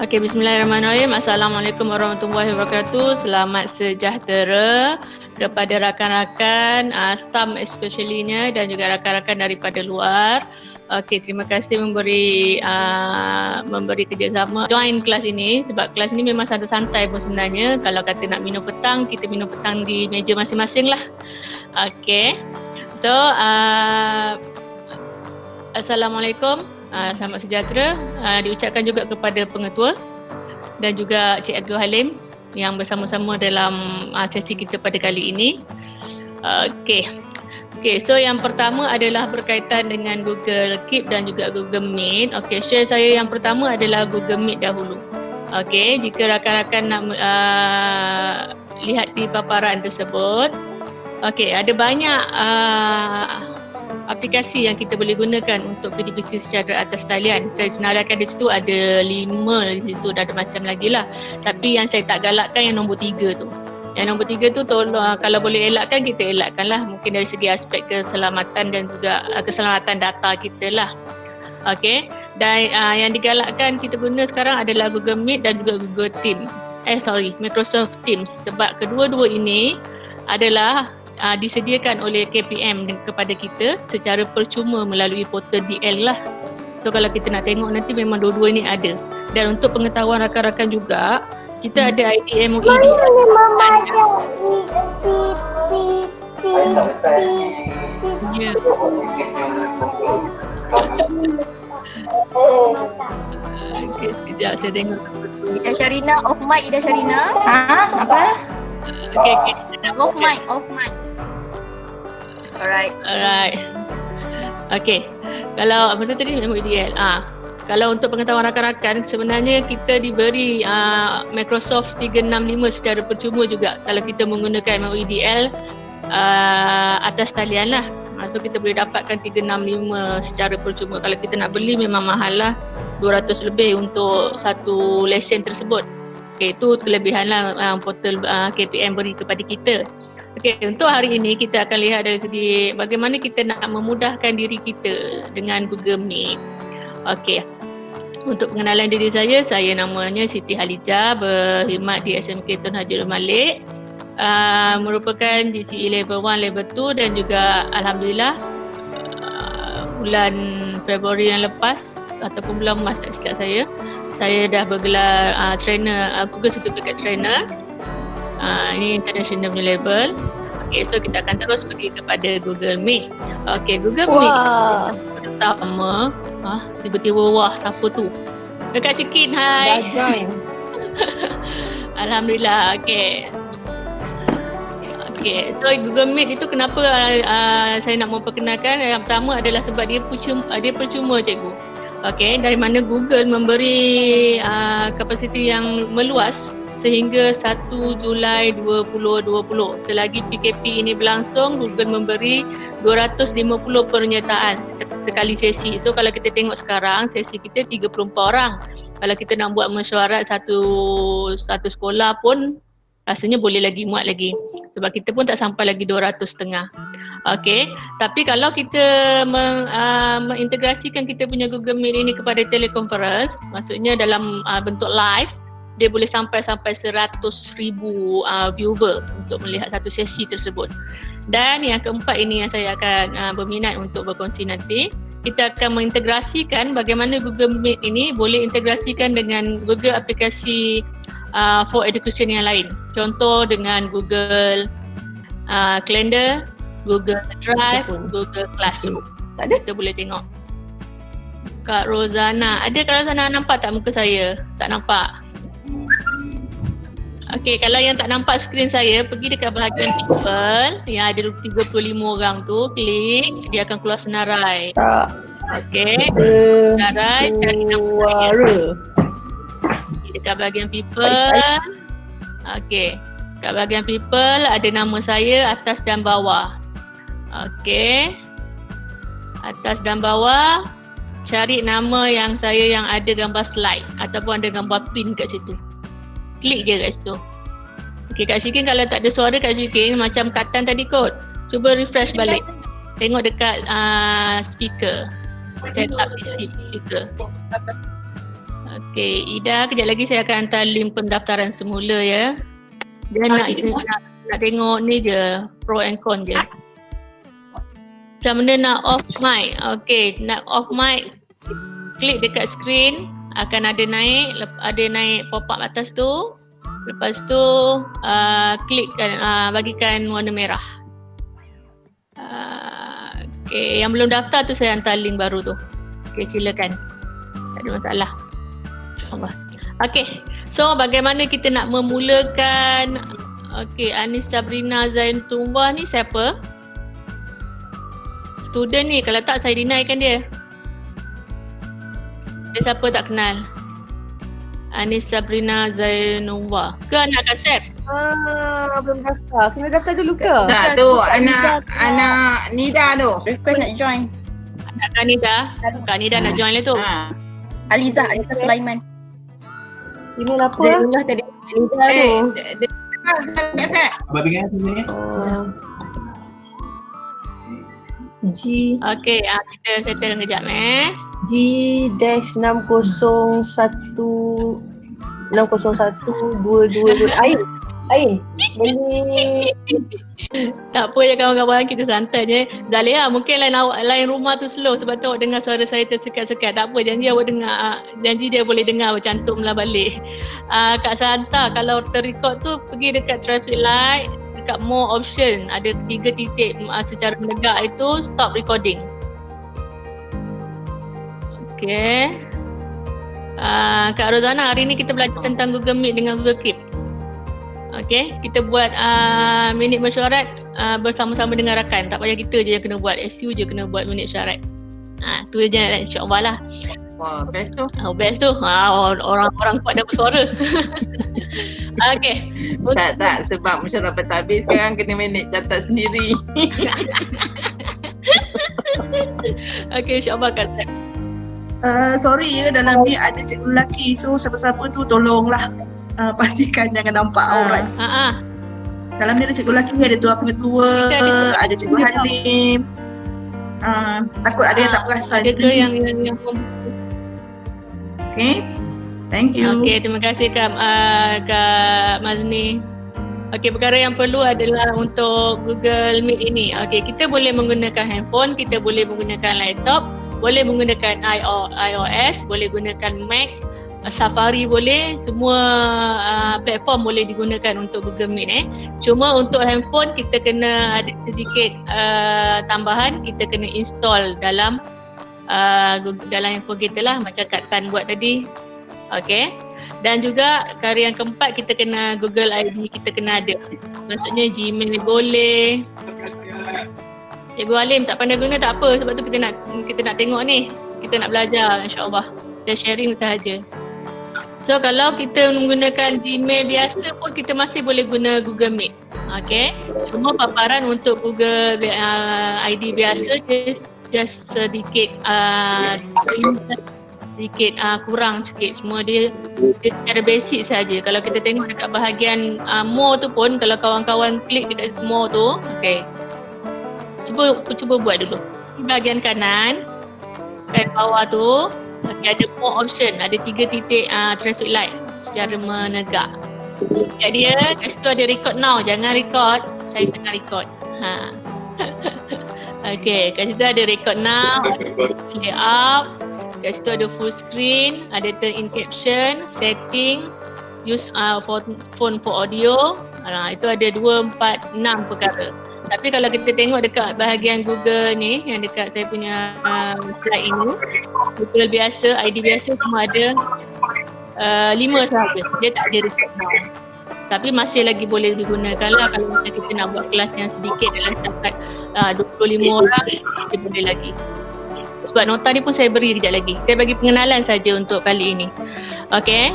Okey, bismillahirrahmanirrahim. Assalamualaikum warahmatullahi wabarakatuh. Selamat sejahtera kepada rakan-rakan, STAM especially-nya dan juga rakan-rakan daripada luar. Okey, terima kasih memberi kerjasama join kelas ini sebab kelas ini memang santai-santai pun sebenarnya. Kalau kata nak minum petang, kita minum petang di meja masing-masing lah. Okey. So, Assalamualaikum. Selamat sejahtera diucapkan juga kepada pengetua dan juga Cik Abdul Halim yang bersama-sama dalam sesi kita pada kali ini. Okey, so yang pertama adalah berkaitan dengan Google Keep dan juga Google Meet. Okey, share saya yang pertama adalah Google Meet dahulu. Okey, jika rakan-rakan nak lihat di paparan tersebut. Okey, ada banyak aplikasi yang kita boleh gunakan untuk PDPC secara atas talian. Saya senaraikan di situ ada 5 di situ, dah ada macam lagi lah. Tapi yang saya tak galakkan yang nombor 3 tu. Yang nombor 3 tu tolong, kalau boleh elakkan, kita elakkan lah. Mungkin dari segi aspek keselamatan dan juga keselamatan data kita lah. Okey. Dan yang digalakkan kita guna sekarang adalah Google Meet dan juga Google Teams. Microsoft Teams. Sebab kedua-dua ini adalah disediakan oleh KPM kepada kita secara percuma melalui portal DL lah. So kalau kita nak tengok nanti memang dua-dua ini ada. Dan untuk pengetahuan rakan-rakan juga, kita ada ID MOE DL. Ya. Okay, sekejap saya tengok. Ida Syarina, off mic Ida Syarina. Apa? Okay. Off mic. Alright. Okey. Kalau apa tadi MOEDL. Kalau untuk pengetahuan rakan-rakan, sebenarnya kita diberi Microsoft 365 secara percuma juga kalau kita menggunakan MOEDL atas talian lah. So kita boleh dapatkan 365 secara percuma. Kalau kita nak beli memang mahal lah, 200 lebih untuk satu lesen tersebut. Okey, itu kelebihan lah portal KPM beri kepada kita. Okey, untuk hari ini kita akan lihat dari segi bagaimana kita nak memudahkan diri kita dengan Google Meet. Okey. Untuk pengenalan diri saya namanya Siti Halijah, berkhidmat di SMK Tun Haji Malik. Merupakan GCE level 1, level 2 dan juga alhamdulillah bulan Februari yang lepas ataupun bulan Mac tak silap saya dah bergelar trainer, Google Certificate Trainer. Ini international level. Okay, so kita akan terus pergi kepada Google Meet. Okay, Google Meet pertama. Tiba-tiba siapa tu? Dekat Cikin, hai. Dah join. Alhamdulillah, okay. Okay, so Google Meet itu kenapa saya nak memperkenalkan? Yang pertama adalah sebab dia percuma cikgu. Okay, dari mana Google memberi kapasiti yang meluas sehingga 1 Julai 2020. Selagi PKP ini berlangsung, Google memberi 250 penyertaan sekali sesi. So kalau kita tengok sekarang, sesi kita 34 orang. Kalau kita nak buat mesyuarat satu sekolah pun rasanya boleh lagi muat lagi. Sebab kita pun tak sampai lagi 200.5. Okey, tapi kalau kita mengintegrasikan kita punya Google Meet ini kepada teleconference, maksudnya dalam bentuk live, dia boleh sampai 100,000 viewer untuk melihat satu sesi tersebut. Dan yang keempat ini yang saya akan berminat untuk berkongsi nanti, kita akan mengintegrasikan bagaimana Google Meet ini boleh integrasikan dengan Google aplikasi for education yang lain. Contoh dengan Google Calendar, Google Drive, Google Classroom. Kita boleh tengok. Kak Rozana, ada Kak Rozana nampak tak muka saya? Tak nampak? Okey, kalau yang tak nampak skrin saya, pergi dekat bahagian people yang ada 35 orang tu, klik, dia akan keluar senarai. Okey, senarai cari nama saya. Dekat bahagian people. Okey, dekat bahagian people ada nama saya atas dan bawah. Okey, atas dan bawah cari nama yang saya yang ada gambar slide ataupun ada gambar pin kat situ. Klik je kat situ. Okey, Kak Syikin kalau tak ada suara Kak Syikin macam Kak Tan tadi kot. Cuba refresh balik. Tengok dekat speaker. Set up di speaker. Okey, Ida, kejap lagi saya akan hantar link pendaftaran semula ya. Dia nak tengok ni je, pro and con je. Macam mana nak off mic? Okey, nak off mic, klik dekat screen, akan ada naik pop up atas tu. Lepas tu klikkan, bagikan warna merah. Okey, yang belum daftar tu saya hantar link baru tu. Okey, silakan. Tak ada masalah. InsyaAllah. Okey, so bagaimana kita nak memulakan? Okey, Anis Sabrina Zain Tumbah ni siapa? Student ni, kalau tak saya denikan dia. Dia siapa tak kenal? Anis Sabrina Zainullah. Ke anak Kasep? Belum daftar. Kena daftar dulu ke? Tak tu, anak Nida tu. Request nak join. Anak Kak Nida nak join lah tu. Aliza Sulaiman. Email apa? Zainullah tadi. Aliza tu. Abang dengar sebenarnya? G Okey, kita settle kejap G-601 Air boleh. Tak apa ya kawan-kawan, kita santai je. Zalia, mungkin lain rumah tu slow sebab tu awak dengar suara saya tersekat-sekat. Tak apa, janji awak dengar, janji dia boleh dengar awak cantumlah balik. Kak Santa, kalau terrecord tu pergi dekat traffic light, dekat more option, ada 3 titik secara menegak itu stop recording. Okey. Kak Rozana, hari ni kita belajar tentang Google Meet dengan Google Keep. Okey, kita buat minit mesyuarat bersama-sama dengan rakan. Tak payah kita je yang kena buat, SU je kena buat minit syarat. Tu je insya-Allah lah. Wah, best tu. Best tu. Orang kuat dah bersuara. Okey. Tak, sebab mesyuarat bertabis sekarang kena manage catat sendiri. Okey, insya-Allah Kak Sep. Sorry ya, dalam ni ada cikgu lelaki, so siapa-siapa tu tolonglah pastikan jangan nampak aurat. Dalam ni ada cikgu lelaki, ada tuan pengetua, ada cikgu Halim. Takut ada yang tak perasan. Ada ke yang Okay, thank you. Okey, terima kasih Kak Mazni. Okey, perkara yang perlu adalah untuk Google Meet ini. Okey, kita boleh menggunakan handphone, kita boleh menggunakan laptop, boleh menggunakan iOS, boleh gunakan Mac, Safari boleh, semua platform boleh digunakan untuk Google Meet. Cuma untuk handphone kita kena ada sedikit tambahan, kita kena install dalam handphone kita lah, macam Kak Tan buat tadi. Okey. Dan juga perkara yang keempat, kita kena Google ID kita kena ada. Maksudnya Gmail boleh. Cikgu Alim tak pandai guna tak apa, sebab tu kita nak tengok ni. Kita nak belajar insya-Allah. Dan sharing sahaja. So kalau kita menggunakan Gmail biasa pun kita masih boleh guna Google Meet. Okey. Cuma paparan untuk Google ID biasa just sedikit kurang sikit. Semua dia secara basic saja. Kalau kita tengok dekat bahagian more tu pun, kalau kawan-kawan klik dekat more tu, okey. Cuba buat dulu. Di bahagian kanan bawah tu, ada more option, ada 3 titik traffic light secara menegak. Kat dia, kat situ ada record now, jangan record, saya tengah record. Okey, kat situ ada record now, ada play up, kat situ ada full screen, ada turn in caption, setting, use phone for audio. Itu ada 2, 4, 6 perkara. Tapi kalau kita tengok dekat bahagian Google ni, yang dekat saya punya slide ini, Google biasa, ID biasa semua ada 5 sahaja. Dia tak ada record now. Tapi masih lagi boleh digunakan lah kalau kita nak buat kelas yang sedikit dalam setakat 25 orang, kita boleh lagi. Sebab nota ni pun saya beri kejap lagi. Saya bagi pengenalan saja untuk kali ini. Okay.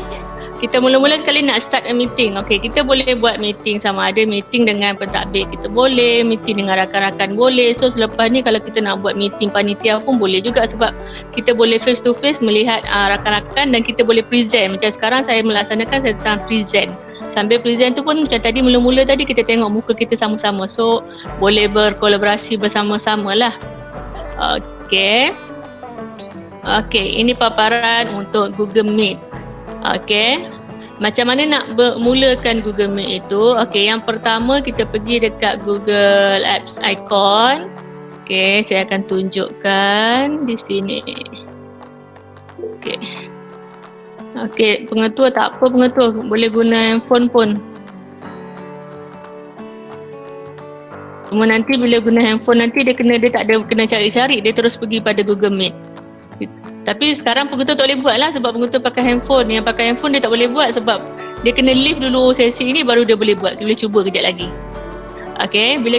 Kita mula-mula sekali nak start a meeting. Okey, kita boleh buat meeting, sama ada meeting dengan pentadbir kita boleh, meeting dengan rakan-rakan boleh. So selepas ni kalau kita nak buat meeting panitia pun boleh juga, sebab kita boleh face to face melihat rakan-rakan dan kita boleh present. Macam sekarang saya melaksanakan, saya sedang present. Sambil present tu pun macam tadi mula-mula tadi kita tengok muka kita sama-sama. So boleh berkolaborasi bersama-sama lah. Okey. Okey, ini paparan untuk Google Meet. Okey. Macam mana nak mulakan Google Meet itu? Okey, yang pertama kita pergi dekat Google Apps icon. Okey, saya akan tunjukkan di sini. Okey. Okey, pengetua tak apa pengetua, boleh guna handphone pun. Cuma nanti bila guna handphone nanti dia tak ada kena cari-cari, dia terus pergi pada Google Meet. Tapi sekarang pengetua tak boleh buat lah sebab pengetua pakai handphone. Yang pakai handphone dia tak boleh buat sebab dia kena leave dulu sesi ni baru dia boleh buat. Dia boleh cuba kejap lagi. Okey, bila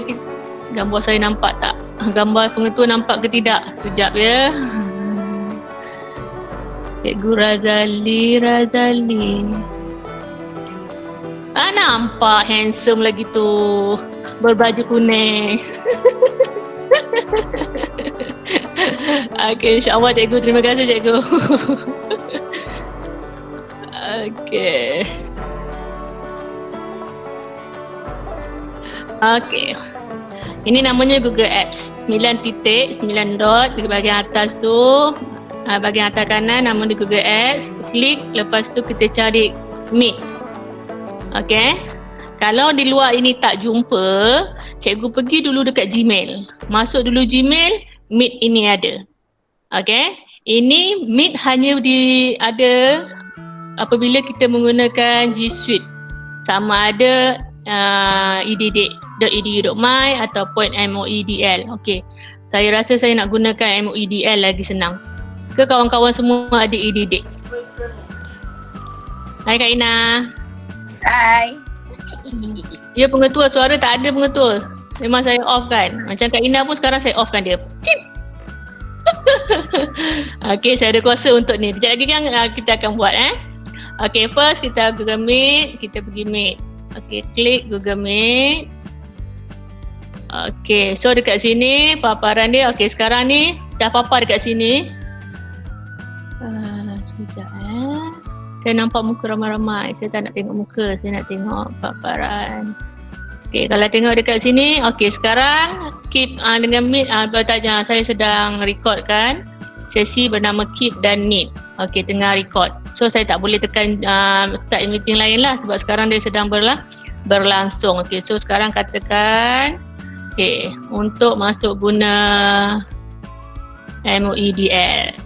gambar saya nampak tak? Gambar pengetua nampak ke tidak? Sekejap ya. Cikgu Razali. Nampak handsome lagi tu. Berbaju kuning. Okey, insya-Allah cikgu. Terima kasih cikgu. Okey. Okey. Ini namanya Google Apps. 9 titik, 9 dot di bahagian atas tu. Bahagian atas kanan nama dia Google Apps. Klik, lepas tu kita cari Meet. Okey. Kalau di luar ini tak jumpa, cikgu pergi dulu dekat Gmail. Masuk dulu Gmail, Meet ini ada. Okey. Ini Meet hanya ada apabila kita menggunakan G Suite. Sama ada edd.edu.my ataupun MOEDL. Okey. Saya rasa saya nak gunakan MOEDL lagi senang. Ke kawan-kawan semua ada EDD? Hai Kak Ina. Hai. Ya pengetua, suara tak ada pengetua. Memang saya off kan. Macam Kak Ina pun sekarang saya off kan dia. Okey, saya ada kuasa untuk ni. Sekejap lagi kan kita akan buat Okey, first kita Google Meet, kita pergi Meet. Okey, klik Google Meet. Okey, so dekat sini paparan dia. Okey, sekarang ni dah papar dekat sini. Sekejap Saya nampak muka ramai-ramai. Saya tak nak tengok muka, saya nak tengok paparan. Okey, kalau tengok dekat sini, okey sekarang keep dengan Meet bertanya saya sedang record kan sesi bernama Keep dan Meet. Okey, tengah record. So saya tak boleh tekan start meeting lain lah sebab sekarang dia sedang berlangsung. Okey, so sekarang katakan okey, untuk masuk guna MOEDL.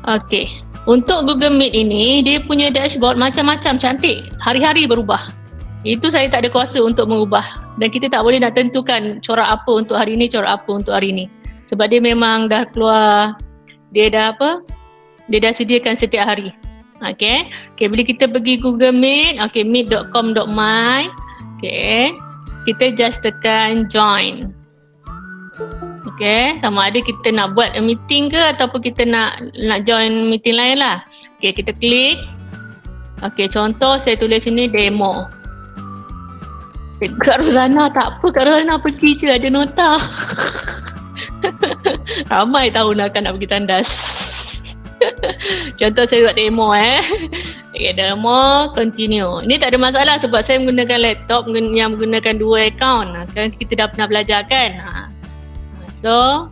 Okey, untuk Google Meet ini dia punya dashboard macam-macam cantik, hari-hari berubah. Itu saya tak ada kuasa untuk mengubah dan kita tak boleh nak tentukan corak apa untuk hari ini, corak apa untuk hari ini. Sebab dia memang dah keluar, dia dah sediakan setiap hari. Okey. Okey, bila kita pergi Google Meet, okey meet.com.my. Okey. Kita just tekan join. Okey, sama ada kita nak buat a meeting ke ataupun kita nak join meeting lain lah. Okey, kita klik. Okey, contoh saya tulis sini demo. Kak Rozana tak apa, Kak Rozana pergi je ada nota. Ramai tahun akan nak pergi tandas. Contoh saya buat demo Okay, demo continue. Ini tak ada masalah sebab saya menggunakan laptop yang menggunakan 2 account. Sekarang kita dah pernah belajar kan. So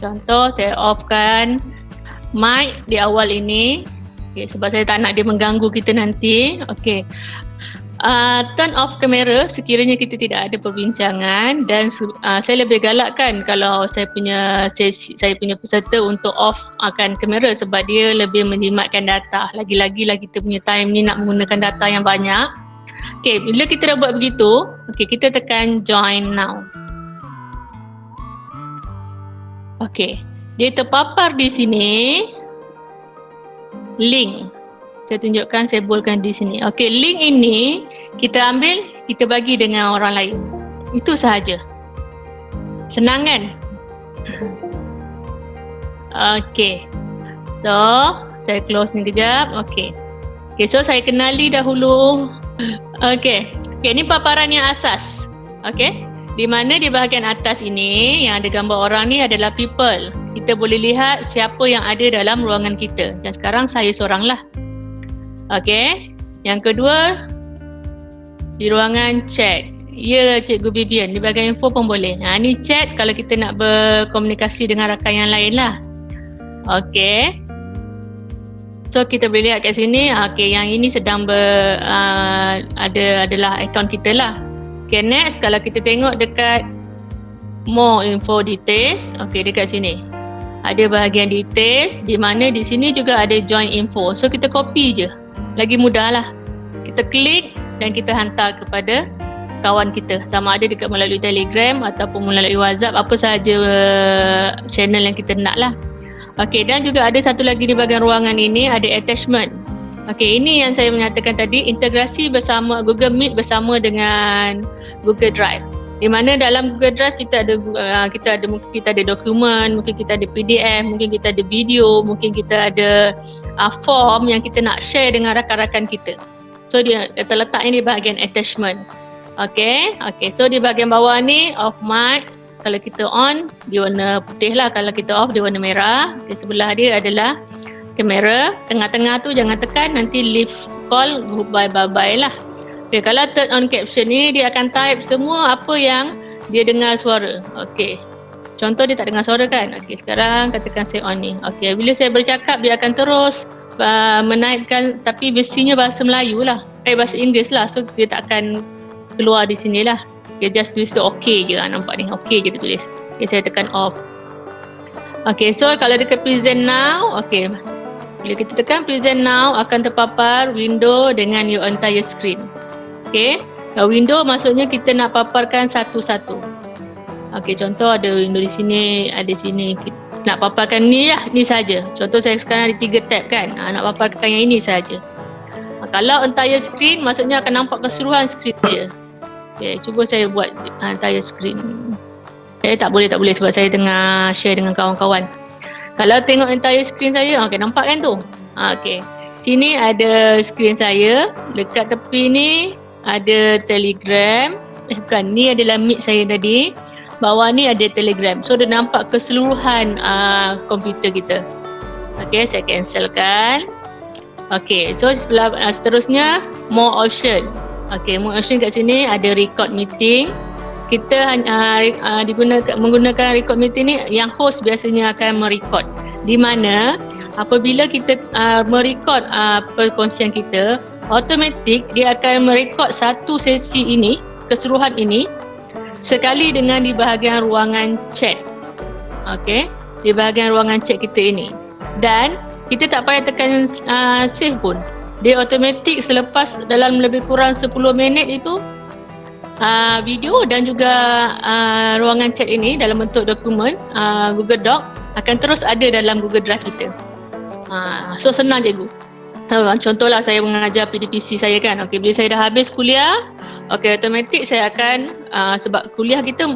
contoh saya offkan mic di awal ini. Okay, sebab saya tak nak dia mengganggu kita nanti. Okay. Turn off kamera sekiranya kita tidak ada perbincangan dan saya lebih galakkan kalau saya punya peserta untuk off akan kamera sebab dia lebih menjimatkan data. Lagi-lagi lah kita punya time ni nak menggunakan data yang banyak. Okay, bila kita dah buat begitu, okay, kita tekan join now. Okay, dia terpapar di sini link. Saya tunjukkan, saya bolkan di sini. Okey, link ini kita ambil, kita bagi dengan orang lain. Itu sahaja. Senang kan? Okey. So, saya close ni kejap. Okey. Okey, so saya kenali dahulu. Okey. Okey, ini paparan yang asas. Okey. Di mana di bahagian atas ini yang ada gambar orang ni adalah people. Kita boleh lihat siapa yang ada dalam ruangan kita. Dan sekarang saya seorang lah. Okey, yang kedua di ruangan chat. Ya, Cikgu Vivian, di bahagian info pun boleh. Ni chat kalau kita nak berkomunikasi dengan rakan yang lain lah. Okey. So kita boleh lihat kat sini, okey, yang ini sedang adalah akaun kita lah. Okay, next kalau kita tengok dekat more info details, okey, dekat sini ada bahagian details di mana di sini juga ada join info. So kita copy je, lagi mudah lah. Kita klik dan kita hantar kepada kawan kita, sama ada dekat melalui Telegram ataupun melalui WhatsApp, apa sahaja channel yang kita nak lah. Okey, dan juga ada satu lagi di bahagian ruangan ini ada attachment. Okey, ini yang saya menyatakan tadi, integrasi bersama Google Meet bersama dengan Google Drive. Di mana dalam Google Drive kita ada mungkin kita ada dokumen, mungkin kita ada PDF, mungkin kita ada video, mungkin kita ada form yang kita nak share dengan rakan-rakan kita. So dia terletak ini di bahagian attachment. Okey, so di bahagian bawah ni off mic. Kalau kita on, dia warna putih lah. Kalau kita off, dia warna merah. Di sebelah dia adalah kamera. Tengah-tengah tu jangan tekan, nanti leave call, bye-bye lah. Okay, kalau turn on caption ni, dia akan type semua apa yang dia dengar suara. Okay, contoh dia tak dengar suara kan. Okay, sekarang katakan saya on ni. Okay, bila saya bercakap, dia akan terus menaikkan, tapi besinya bahasa Melayu lah. Bahasa Inggeris lah. So, dia tak akan keluar di sini lah. Dia just tulis tu okay je, nampak ni, okay je dia tulis. Okay, saya tekan off. Okay, so kalau dekat present now, okay, bila kita tekan present now, akan terpapar window dengan your entire screen. Okay, window maksudnya kita nak paparkan satu-satu. Okay, contoh ada window di sini, ada sini, kita nak paparkan ni lah, ni saja. Contoh saya sekarang ada 3 tab kan, nak paparkan yang ini saja. Kalau entire screen, maksudnya akan nampak keseluruhan screen dia. Okay, cuba saya buat entire screen. Tak boleh sebab saya tengah share dengan kawan-kawan. Kalau tengok entire screen saya, okay, nampak kan tu? Okay, sini ada screen saya. Dekat tepi ni ada Telegram. Bukan, ni adalah Meet saya tadi. Bawah ni ada Telegram. So dia nampak keseluruhan komputer kita. Okay, saya cancelkan. Okay, so seterusnya more option. Okay, more option kat sini ada record meeting. Kita menggunakan record meeting ni, yang host biasanya akan merecord. Di mana apabila kita merecord perkongsian kita, automatik dia akan merekod satu sesi ini, keseluruhan ini, sekali dengan di bahagian ruangan chat. Okay, di bahagian ruangan chat kita ini. Dan kita tak payah tekan save pun. Dia automatik selepas dalam lebih kurang 10 minit itu video dan juga ruangan chat ini dalam bentuk dokumen Google Doc akan terus ada dalam Google Drive kita. So senang cikgu. Contohlah saya mengajar PDPC saya kan. Okay, bila saya dah habis kuliah, okay, automatik saya akan sebab kuliah kita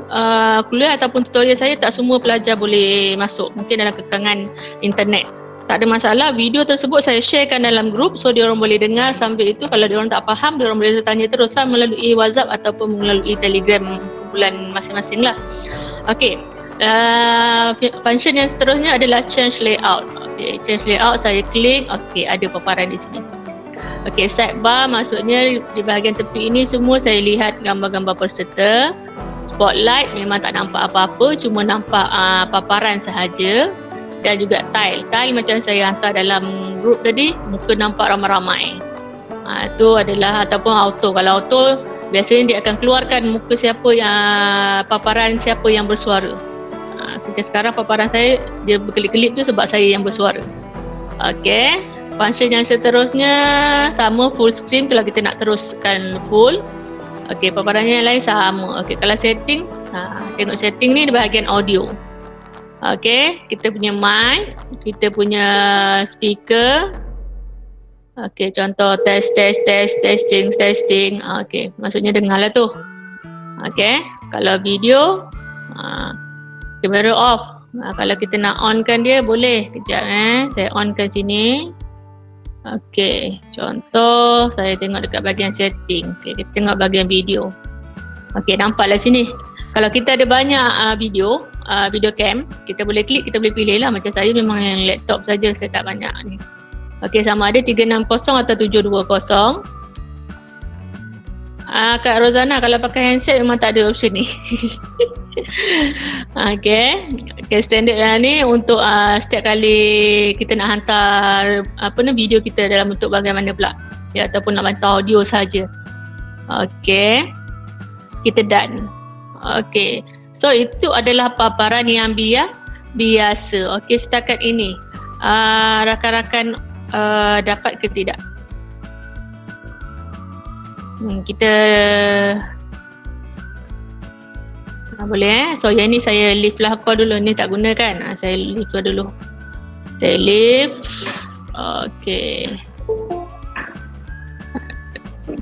kuliah ataupun tutorial saya tak semua pelajar boleh masuk. Mungkin dalam kekangan internet. Tak ada masalah, video tersebut saya sharekan dalam grup, so diorang boleh dengar. Sambil itu kalau diorang tak faham, diorang boleh tanya teruslah melalui WhatsApp ataupun melalui Telegram kumpulan masing-masing lah. Okay, function yang seterusnya adalah change layout. Okay, change layout, saya klik, okay, ada paparan di sini. Okay, sidebar maksudnya di bahagian tepi ini semua saya lihat gambar-gambar peserta. Spotlight memang tak nampak apa-apa, cuma nampak paparan sahaja. Dan juga tile macam saya hantar dalam group tadi, muka nampak ramai-ramai. Itu adalah, ataupun auto. Kalau auto biasanya dia akan keluarkan muka siapa yang paparan siapa yang bersuara. Macam sekarang paparan saya dia berkelip-kelip tu sebab saya yang bersuara. Okey, function yang seterusnya sama full screen kalau kita nak teruskan full. Okey, paparannya yang lain sama. Okey, kalau setting, tengok setting ni di bahagian audio. Okay, kita punya mic, kita punya speaker. Okay, contoh testing. Okay, maksudnya dengarlah tu. Okay, kalau video, kamera off. Kalau kita nak onkan dia boleh. Kejap saya onkan sini. Okay, contoh saya tengok dekat bahagian setting. Okay, kita tengok bahagian video. Okay, nampaklah sini. Kalau kita ada banyak video cam, kita boleh klik, kita boleh pilih lah. Macam saya memang yang laptop saja, saya tak banyak ni. Okey, sama ada 360 atau 720. Kak Rozana, kalau pakai handset memang tak ada option ni. Okay, standard lah ni untuk setiap kali kita nak hantar video kita dalam bentuk bagaimana pula, ya, ataupun nak hantar audio saja. Okay, kita done. Okay, so itu adalah paparan yang biasa. Okay, setakat ini rakan-rakan dapat ke tidak? Kita boleh so yang ni saya leave lah call dulu, ni tak guna kan, saya leave dulu, saya leave. Okay,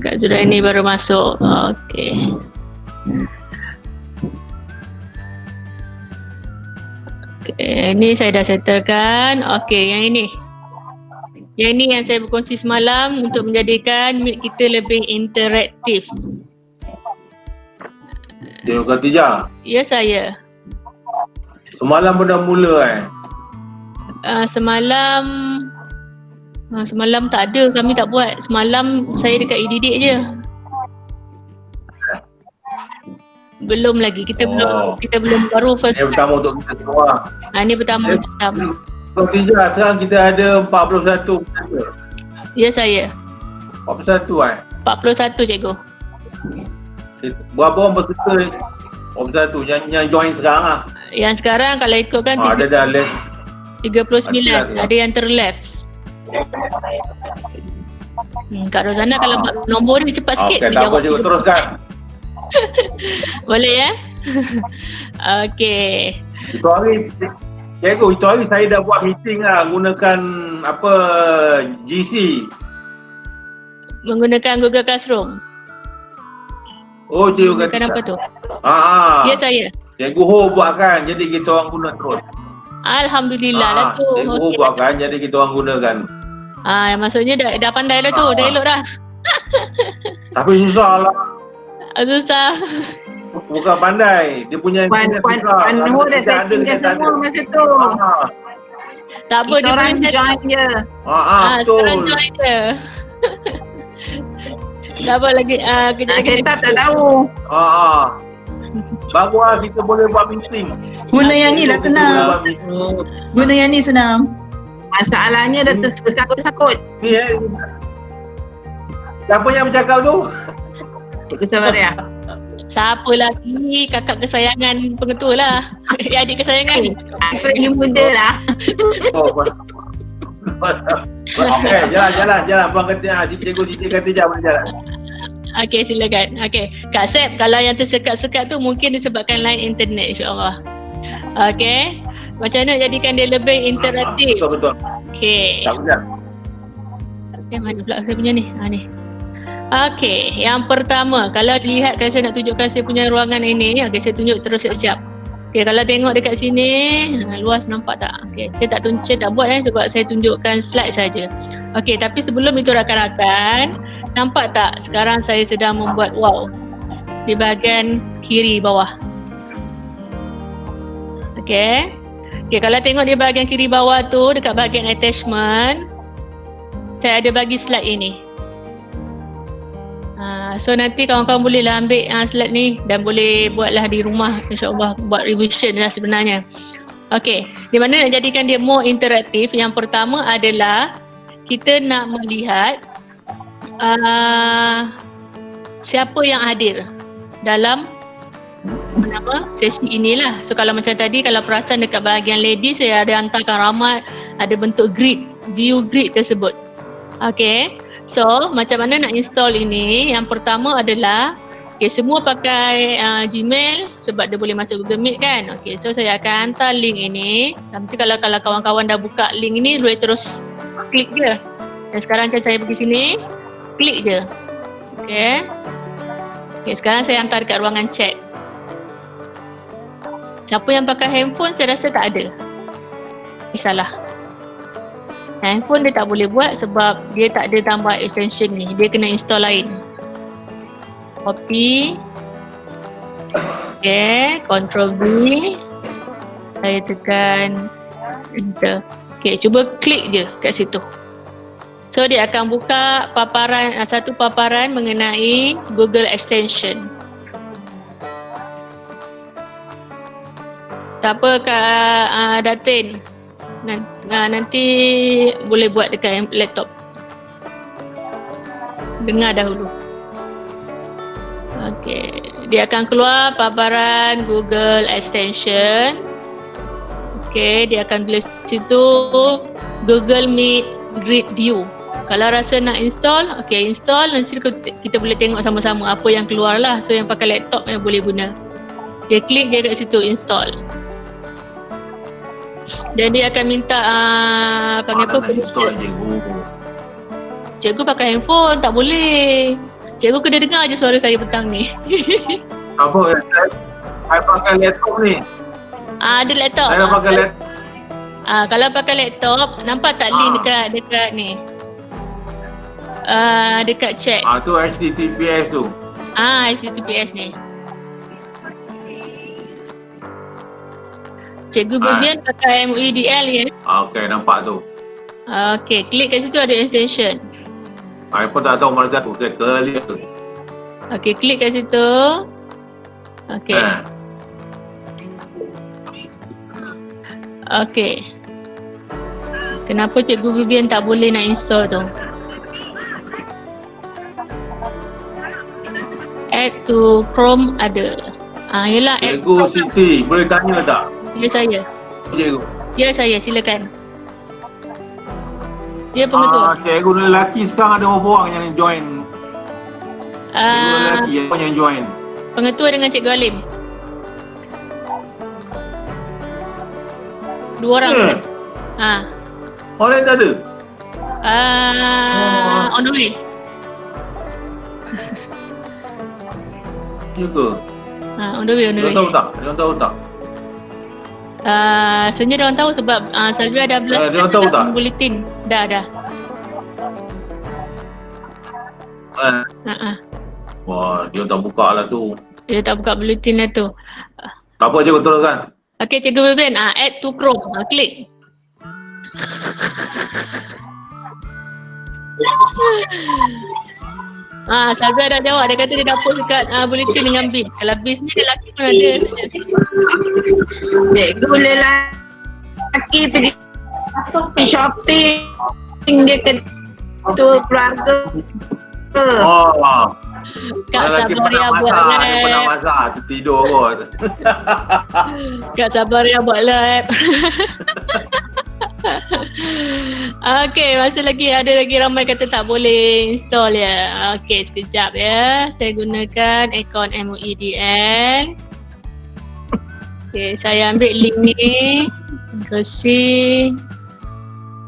Kak Zuraini baru masuk. Okay, ni saya dah settlekan. Okay, yang ini yang saya berkongsi semalam untuk menjadikan Meet kita lebih interaktif. Cik Khadijah. Ya, saya. Semalam pun dah mula Semalam tak ada, kami tak buat. Semalam saya dekat didik je. Belum lagi, kita belum baru first. Ini pertama untuk kita semua. Ini pertama untuk pertama. Khadijah, sekarang kita ada 41 peserta. Ya, saya. 41 41 cikgu. Berapa orang peserta 41 yang join sekarang lah? Yang sekarang kalau ikutkan ada dah left 39, ada yang terleft. Kak Rozana kalau nombor ni cepat sikit. Okay, tak apa cikgu, teruskan. Boleh ya? Okay. Itu hari saya dah buat meeting lah gunakan GC. Menggunakan Google Classroom. Oh, cikgu kata apa tu? Ya, saya. Cikgu Ho buat kan, jadi kita orang guna terus. Alhamdulillah lah tu. Cikgu Ho buat kan, jadi kita orang gunakan. Maksudnya dah pandai lah tu, dah elok dah. Tapi susah lah. Susah. Bukan pandai, dia punya Puan Ho dah setting dah semua masa tu. Tak apa, dia orang join je. Sekarang join je. Tak apa lagi, setup tak tahu. Bagus lah kita boleh buat meeting. Guna yang ni lah senang. Guna yang ni senang. Masalahnya dah tersakut-sakut. Ni siapa yang bercakap tu? Cikgu Samaria. Siapa lagi? Kakak kesayangan pengetua lah. Adik kesayangan. Aku lagi muda lah. Okay, jalan. Puan kata, Siti Khadijah boleh jalan. Okay, silakan. Okay, Kak Sep, kalau yang tersekat-sekat tu mungkin disebabkan line internet, insyaAllah. Okay, macam mana jadikan dia lebih interaktif? Betul. Okay. Tak boleh. Okay, mana pula saya punya ni? Ni. Okay, yang pertama, kalau dilihat, kalau saya nak tunjukkan saya punya ruangan ini, okay, saya tunjuk terus siap-siap. Okay, kalau tengok dekat sini, luas nampak tak? Okay, saya tak buat sebab saya tunjukkan slide saja. Okay, tapi sebelum itu rakan-rakan, nampak tak sekarang saya sedang membuat wow di bahagian kiri bawah. Okay, kalau tengok di bahagian kiri bawah tu, dekat bahagian attachment, saya ada bagi slide ini. So nanti kawan-kawan bolehlah ambil slide ni dan boleh buatlah di rumah, insyaAllah buat revision lah sebenarnya. Okay, di mana nak jadikan dia more interaktif, yang pertama adalah kita nak melihat siapa yang hadir dalam sesi inilah. So kalau macam tadi, kalau perasan dekat bahagian ladies, saya ada hantarkan ramai, ada bentuk grid, view grid tersebut. Okay, so macam mana nak install ini? Yang pertama adalah semua pakai Gmail sebab dia boleh masuk Google Meet kan. Okay, so saya akan hantar link ini. Nanti kalau kawan-kawan dah buka link ini, boleh terus klik je. Dan sekarang saya pergi sini, klik je. Okay, sekarang saya hantar dekat ruangan chat. Siapa yang pakai handphone, saya rasa tak ada. Salah. Handphone dia tak boleh buat sebab dia tak ada tambah extension ni. Dia kena install lain. Copy. Okay, Ctrl V. Saya tekan Enter. Okay, cuba klik je kat situ. So dia akan buka paparan, satu paparan mengenai Google Extension. Tak apa Kak Datin, nanti boleh buat dekat laptop. Dengar dahulu. Okey, dia akan keluar paparan Google Extension. Okey, dia akan tulis situ Google Meet Grid View. Kalau rasa nak install, okey install, nanti kita boleh tengok sama-sama apa yang keluar lah. So yang pakai laptop yang boleh guna. Dia klik je kat situ install. Dan dia akan minta panggil apa? Install Cikgu pakai handphone, tak boleh. Cikgu kena dengar je suara saya petang ni. Apa? Saya pakai laptop ni. Ada laptop. Saya pakai laptop. Kalau pakai laptop, nampak tak link dekat ni? Dekat chat. Tu HTTPS tu. HTTPS ni. Cikgu Vivian pakai MOEDL ya. Okey, nampak tu. Okey, klik kat situ ada extension. Saya pun tak tahu mana satu. Saya kelihat tu. Okey, klik kat situ. Okey. Okey. Kenapa Cikgu Vivian tak boleh nak install tu? Add to Chrome ada. Yelah add Cikgu Siti, boleh tanya tak? Ya saya. Cikgu. Ya saya, silakan. Dia pengetua. Cikgu lelaki sekarang ada berapa orang yang join? Cikgu lelaki yang join. Pengetua dengan Cikgu Alim. 2 orang kan? Orang lain tak ada? On the way. Ya ke? On the way. Dia tahu tak? Dia tahu tak? Sebenarnya dia orang tahu sebab Salvia dah belas dia orang tahu tak? Bulletin. Dah. Wah, dia tak buka lah tu. Dia tak buka bulletin lah tu. Tak apa, Cikgu teruskan. Okey, Cikgu Vivian, add to Chrome. Klik. Salvia dah jawab. Dia kata dia dah post dekat bulletin dengan bis. Kalau bis ni dia lelaki pun ada. Cikgu lelaki pergi shopping dia ke tu keluarga. Kak Sabaria buat lab. Dia pernah masak, tertidur kot. Kak Sabaria buat lab. Okey, masih ada lagi ramai kata tak boleh install ya. Okey, sekejap ya. Saya gunakan akaun MOEDL. Okey, saya ambil link ni. Ctrl+C.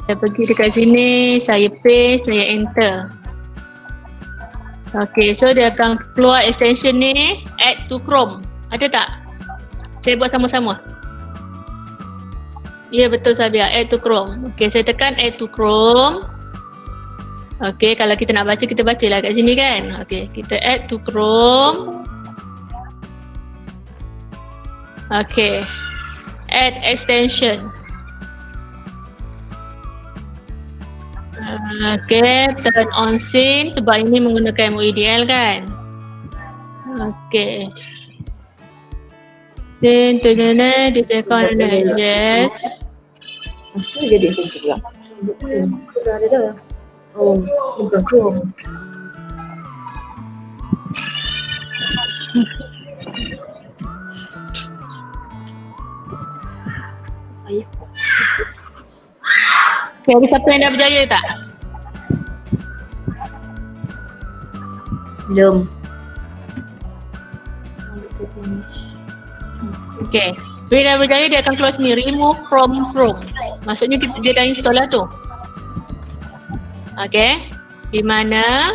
Saya pergi dekat sini, saya paste, saya enter. Okey, so dia akan keluar extension ni, add to Chrome. Ada tak? Saya buat sama-sama. Ya, betul Sabia, add to Chrome. Okey, saya tekan add to Chrome. Okey, kalau kita nak baca, kita bacalah kat sini kan. Okey, kita add to Chrome. Okey, add extension. Okey, turn on scene sebab ini menggunakan MOEDL kan. Okey. Scene, ditekan, yes. Mesti jadi macam tu pula. Dah ada dah. Oh, bukan Chrome. Okay, ada siapa yang dah berjaya tak? Belum. Okay, bila dah berjaya dia akan keluar sini, remove from Chrome. Maksudnya dia dah install lah tu. Okay, di mana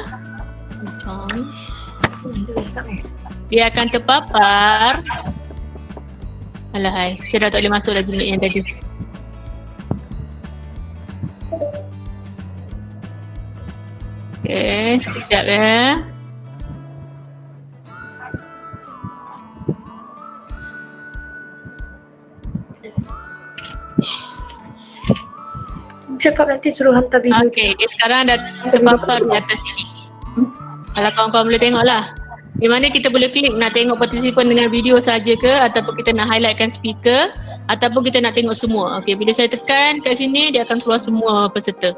dia akan terpapar. Alahai, saya dah tak boleh masuk lagi link yang tadi. Okay, sekejap ya. cakap nanti suruh hantar video. Okey, dia sekarang dah terpapar di atas sini. Kalau kawan-kawan boleh tengok lah. Di mana kita boleh klik nak tengok partisipan dengan video saja ke, ataupun kita nak highlightkan speaker, ataupun kita nak tengok semua. Okey, bila saya tekan kat sini dia akan keluar semua peserta.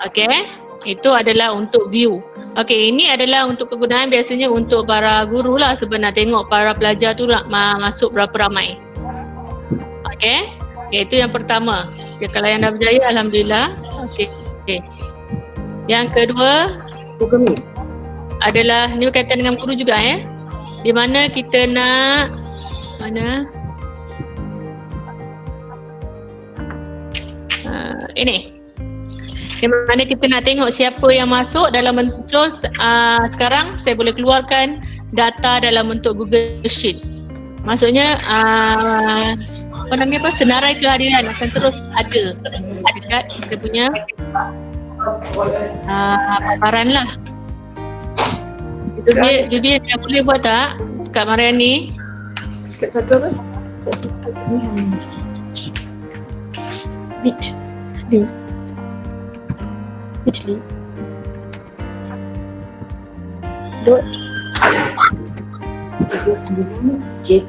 Okey, itu adalah untuk view. Okey, ini adalah untuk kegunaan biasanya untuk para guru lah, sebab nak tengok para pelajar tu nak masuk berapa ramai. Okey, itu yang pertama. Okay, kalau yang dah berjaya, alhamdulillah. Okey. Yang kedua, Google Meet. adalah ni berkaitan dengan guru juga di mana kita nak ini di mana kita nak tengok siapa yang masuk dalam bentuk sekarang saya boleh keluarkan data dalam bentuk Google Sheet. Maksudnya senarai kehadiran akan terus ada dekat kita punya paparan lah. Jadi saya boleh buat tak Kak Mariani? Cakap satu apa? Saya cakap ni Bitly. Dot 39 JP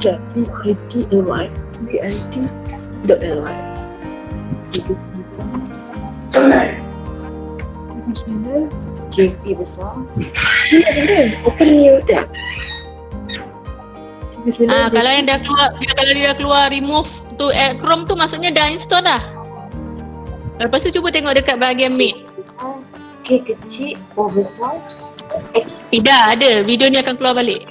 JPITLY BIT.ly 39 JP besar. Ni ada open new tab. Kalau yang dah keluar, kalau dia dah keluar remove tu Chrome tu maksudnya dah install dah. Lepas tu cuba tengok dekat bahagian Meet. K kecil, O besar, S Tidak ada, video ni akan keluar balik.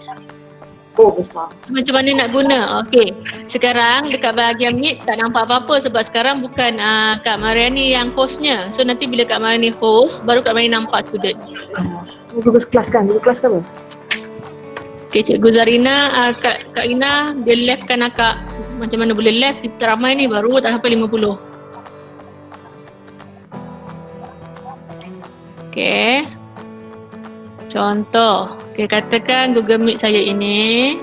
O besar. Macam mana nak guna? Okey. Sekarang dekat bahagian Meet tak nampak apa-apa sebab sekarang bukan Kak Mariani yang hostnya. So nanti bila Kak Mariani host, baru Kak Mariani nampak student. Google Class kan? Google Class ke apa? Okey, Cikgu Zarina, Kak Ina, dia leftkan akak. Macam mana boleh left? Kita ramai ni baru tak sampai 50. Okey. Contoh. Okey, katakan Google Meet saya ini.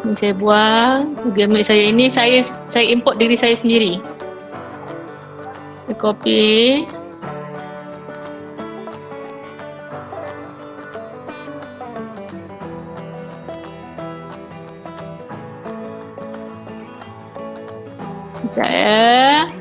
Ni saya buang. Google Meet saya ini saya import diri saya sendiri. Saya copy. Sekejap ya.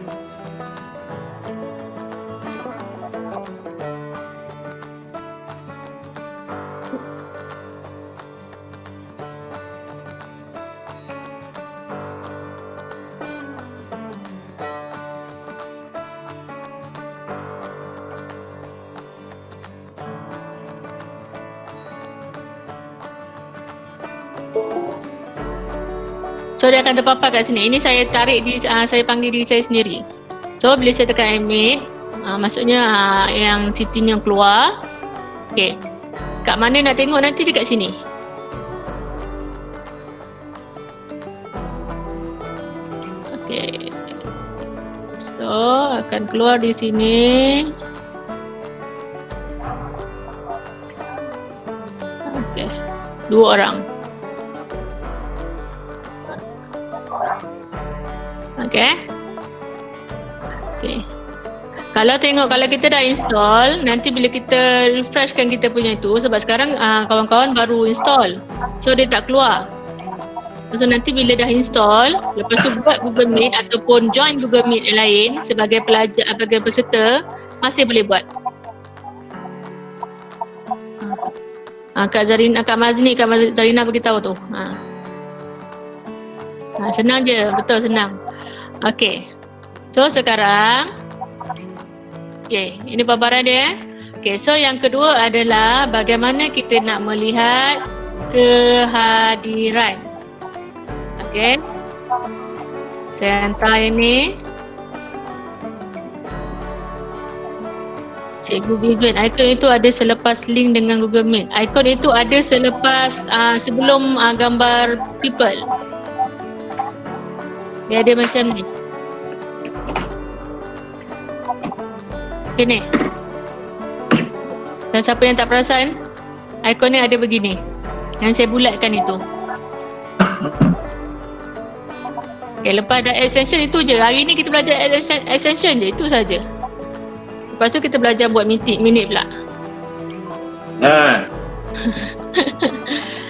So dia akan terpapar kat sini. Ini saya tarik saya panggil diri saya sendiri. So bila saya tekan Emit, maksudnya yang Siti ni yang keluar. Okey. Kat mana nak tengok nanti dekat sini. Okey. So akan keluar di sini. Okey. 2 orang. Okay. Kalau kita dah install, nanti bila kita refreshkan kita punya itu, sebab sekarang kawan-kawan baru install, so dia tak keluar. So nanti bila dah install, lepas tu buat Google Meet ataupun join Google Meet yang lain sebagai pelajar, sebagai peserta, masih boleh buat. Kak Zarina, Kak Zarina beritahu tu. Senang je, betul senang. Okey. So sekarang ini paparan dia. Okey, so yang kedua adalah bagaimana kita nak melihat kehadiran. Okey. Saya hantar ini. Cikgu Vivian, ikon itu ada selepas link dengan Google Meet. Ikon itu ada selepas sebelum gambar people. Dia ada macam ni. Okay ni. Dan siapa yang tak perasan, ikon ni ada begini. Yang saya bulatkan itu. Okay, lepas ada extension itu je. Hari ni kita belajar extension je, itu saja. Lepas tu kita belajar buat minit pula.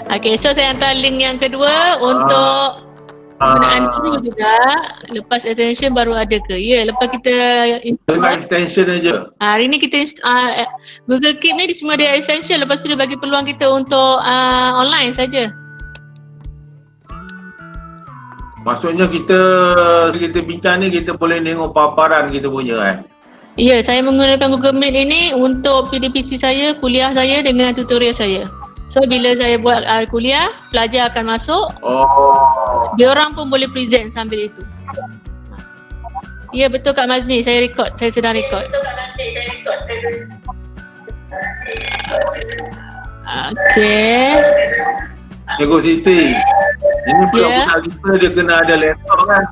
Okay, so saya hantar link yang kedua untuk penggunaan dulu juga. Lepas extension baru ada ke? Ya, lepas kita Dengan extension aja. hari ni kita Google Keep ni dia semua ada extension. Lepas tu dia bagi peluang kita untuk online saja. Maksudnya kita bincang ni kita boleh tengok paparan kita punya Ya, saya menggunakan Google Meet ini untuk PDPC saya, kuliah saya dengan tutorial saya. So bila saya buat kuliah, pelajar akan masuk. Dia orang pun boleh present sambil itu. Ya, betul Kak Mazni, saya sedang record. Okay. Cikgu Siti, ini budak-budak kita dia kena ada laptop kan?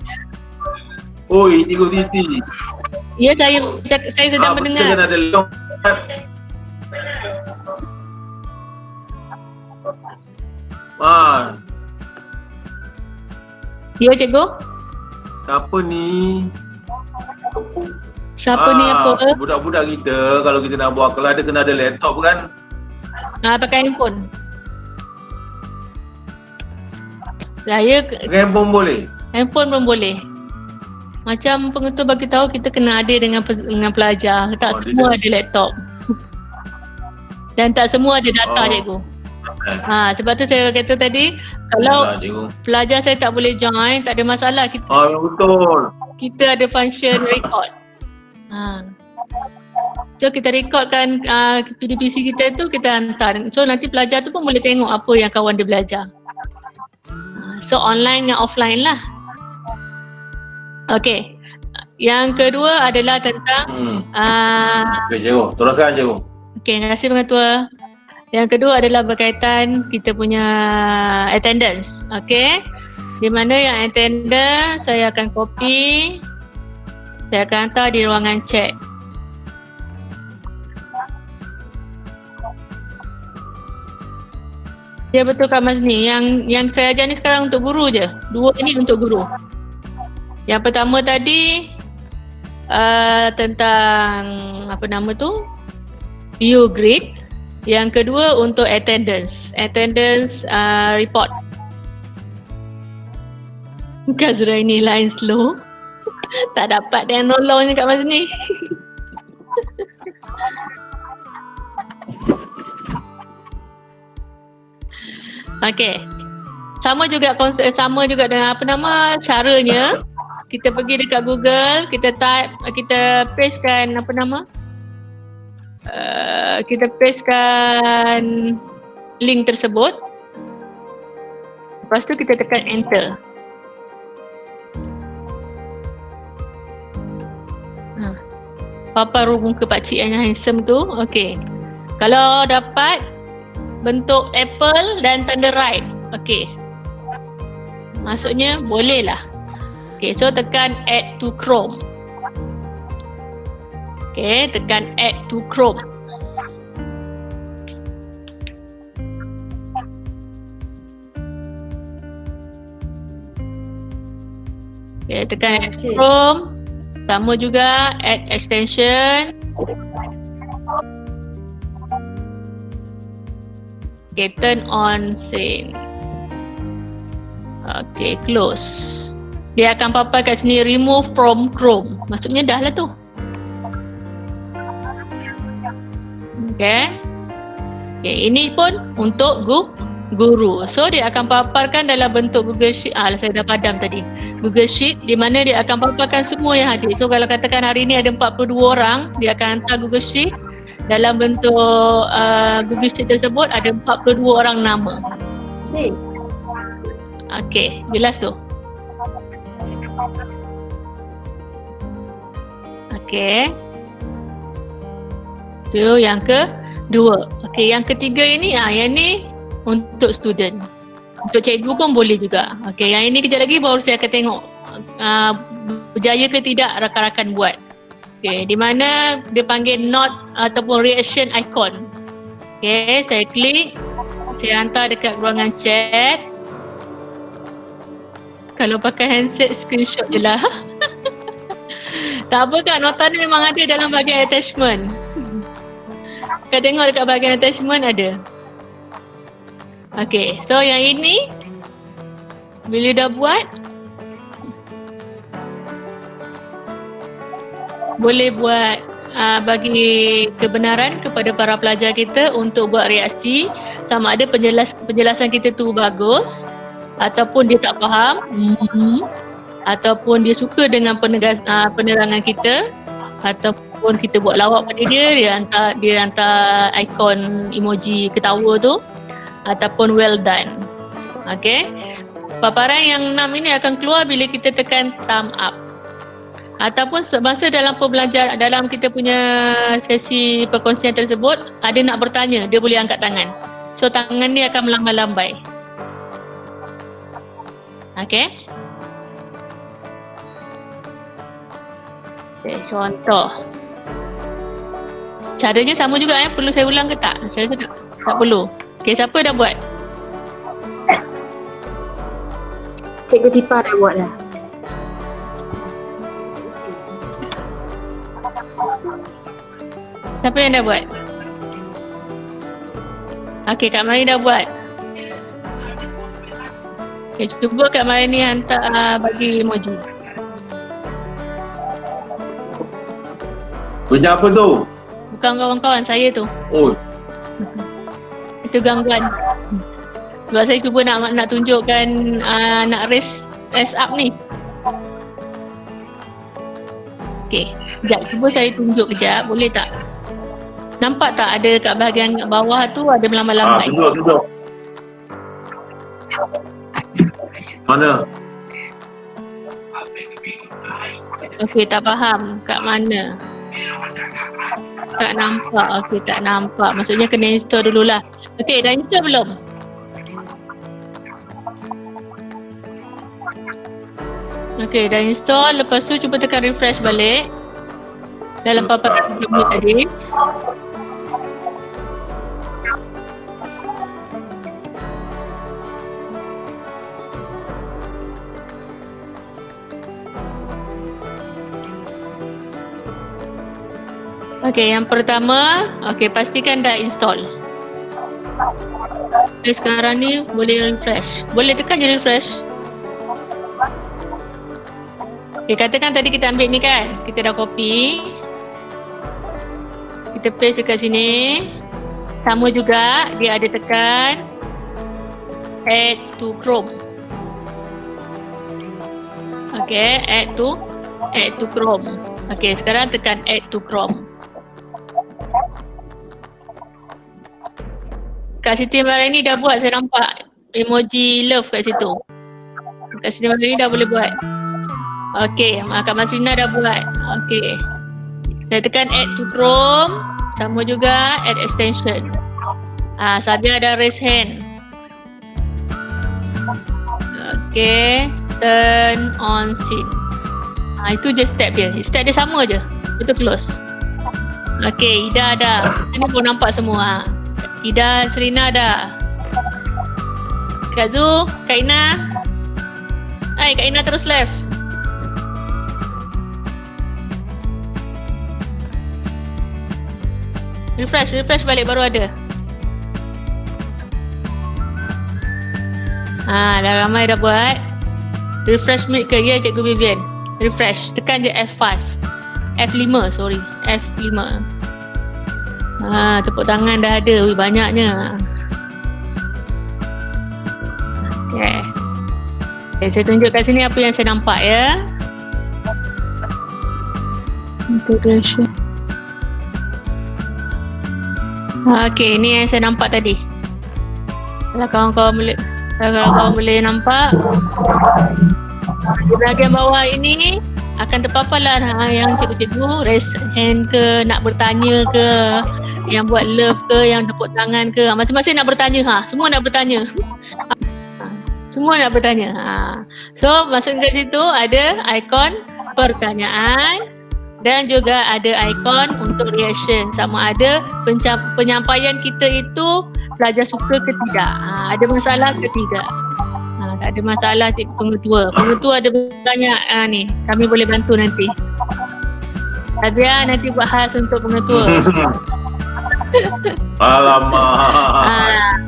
Oi, Cikgu Siti. Ya, saya sedang mendengar. Kita kena ada laptop kan? Ya, Cikgu. Siapa ni? Siapa ni apa? Budak-budak kita kalau kita nak buat kelas dia kena ada laptop kan? Pakai handphone. Saya Handphone boleh? Handphone pun boleh. Macam pengetua bagi tahu kita kena ada dengan pelajar. Tak semua ada laptop. Dan tak semua ada data, Cikgu. Sebab tu saya kata tadi, kalau pelajar saya tak boleh join, tak ada masalah. Betul. Kita ada function record. So kita recordkan PDPC kita tu, kita hantar. So nanti pelajar tu pun boleh tengok apa yang kawan dia belajar. So online dengan offline lah. Okay. Yang kedua adalah tentang Okay, Cikgu. Teruskan, Cikgu. Okay, terima kasih pengetua. Yang kedua adalah berkaitan kita punya attendance. Okay. Di mana yang attendance saya akan copy. Saya akan hantar di ruangan chat. Ya, betul Kak Mazni. Yang saya ajar ni sekarang untuk guru je. Dua ni untuk guru. Yang pertama tadi tentang apa nama tu? View grid. Yang kedua untuk attendance. Attendance report. Kazra ini line slow. Tak dapat dia nolongnya Kak Mazni. Okey. Sama juga dengan apa nama caranya. Kita pergi dekat Google, kita type, kita pastekan apa nama? Kita pastekan link tersebut. Lepas tu kita tekan enter. Papa muka pakcik yang handsome tu. Okey. Kalau dapat bentuk apple dan tanda right. Okey. Maksudnya boleh lah. Okey, so tekan add to Chrome. Okey, tekan add to Chrome. Okey, tekan add to Chrome. Sama juga add extension. Okay, turn on sync. Okay, close. Dia akan papai kat sini remove from Chrome. Maksudnya dah lah tu. Okay. Okay, ini pun untuk guru. So dia akan paparkan dalam bentuk Google Sheet. Saya dah padam tadi. Google Sheet di mana dia akan paparkan semua yang hadir. So kalau katakan hari ni ada 42 orang, dia akan hantar Google Sheet. Dalam bentuk Google Sheet tersebut ada 42 orang nama. Okey, jelas tu. Okey. Tu yang kedua. Okey, yang ketiga ini yang ni untuk student. Untuk cikgu pun boleh juga. Okey, yang ini kejap lagi baru saya akan tengok berjaya ke tidak rakan-rakan buat. Okey, di mana dia panggil note ataupun reaction icon. Okey, saya klik. Saya hantar dekat ruangan chat. Kalau pakai handset, screenshot je lah. Tak apa Kak, nota ni memang ada dalam bahagian attachment. Kak tengok dekat bahagian attachment ada. Okay, so yang ini bila dah buat, boleh buat bagi kebenaran kepada para pelajar kita untuk buat reaksi sama ada penjelasan kita tu bagus ataupun dia tak faham, ataupun dia suka dengan penerangan kita, ataupun kita buat lawak pada dia hantar ikon emoji ketawa tu, ataupun well done. Okay, paparan yang 6 ini akan keluar bila kita tekan thumb up. Ataupun semasa dalam pembelajaran, dalam kita punya sesi perkongsian tersebut, ada nak bertanya, dia boleh angkat tangan. So tangan dia akan melambai-lambai. Okay. Okay, contoh. Caranya sama juga perlu saya ulang ke tak? Saya rasa tak perlu. Okay, siapa dah buat? Cikgu Tipa dah buat dah. Siapa yang dah buat? Okey, Kak Mari dah buat. Okey, cuba Kak Mari ni hantar bagi emoji. Punya apa tu? Bukan kawan-kawan saya tu. Oh, Itu gangguan. Sebab saya cuba nak tunjukkan nak raise up ni. Okey, sekejap cuba saya tunjuk kejap, boleh tak? Nampak tak ada kat bahagian bawah tu ada melambai-lambai? tunjuk. Mana? Okey, tak faham kat mana? Tak nampak. Okey, tak nampak. Maksudnya kena install dululah. Okey, dah install belum? Okey, dah install. Lepas tu cuba tekan refresh balik. Dalam paparan 3 minit tadi. Okey, yang pertama, okey, pastikan dah install. Okay, sekarang ni boleh refresh. Boleh tekan je refresh. Okey, katakan tadi kita ambil ni kan. Kita dah copy. Kita paste dekat sini. Sama juga, dia ada tekan add to Chrome. Okey, add to Chrome. Okey, sekarang tekan add to Chrome. Kak Siti Maharani dah buat, saya nampak emoji love kat situ. Kak Siti Maharani dah boleh buat. Okey, Kak Masrina dah buat. Okey. Saya tekan add to Chrome, sama juga add extension. Sabia ada raise hand. Okey, turn on scene. Itu je step dia. Step dia sama je. Itu close. Okey, Ida ada. Ini pun nampak semua. Ida, Serina dah. Kak Zu, Kak Ina. Kak Ina terus left. Refresh balik baru ada. Dah ramai dah buat. Refresh mic ke ya Cikgu Vivian? Refresh, tekan je F5. F5, sorry. F5. Tepuk tangan dah ada. Ui, banyaknya. Okay. Saya tunjuk kat sini apa yang saya nampak ya. Integration. Okay, ni yang saya nampak tadi. Kalau kawan-kawan boleh nampak, di bahagian bawah ini akan terpaparlah yang cikgu-cikgu raise hand ke, nak bertanya ke, yang buat love ke, yang tepuk tangan ke, masing-masing nak bertanya. Semua nak bertanya. Semua nak bertanya. So masuk ke situ ada ikon pertanyaan dan juga ada ikon untuk reaction, sama ada penyampaian kita itu pelajar suka ke tidak, ada masalah ke tidak. Tak ada masalah cikgu pengetua. Pengetua ada banyak ni. Kami boleh bantu nanti. Sabiah nanti buat khas untuk pengetua. Alamak.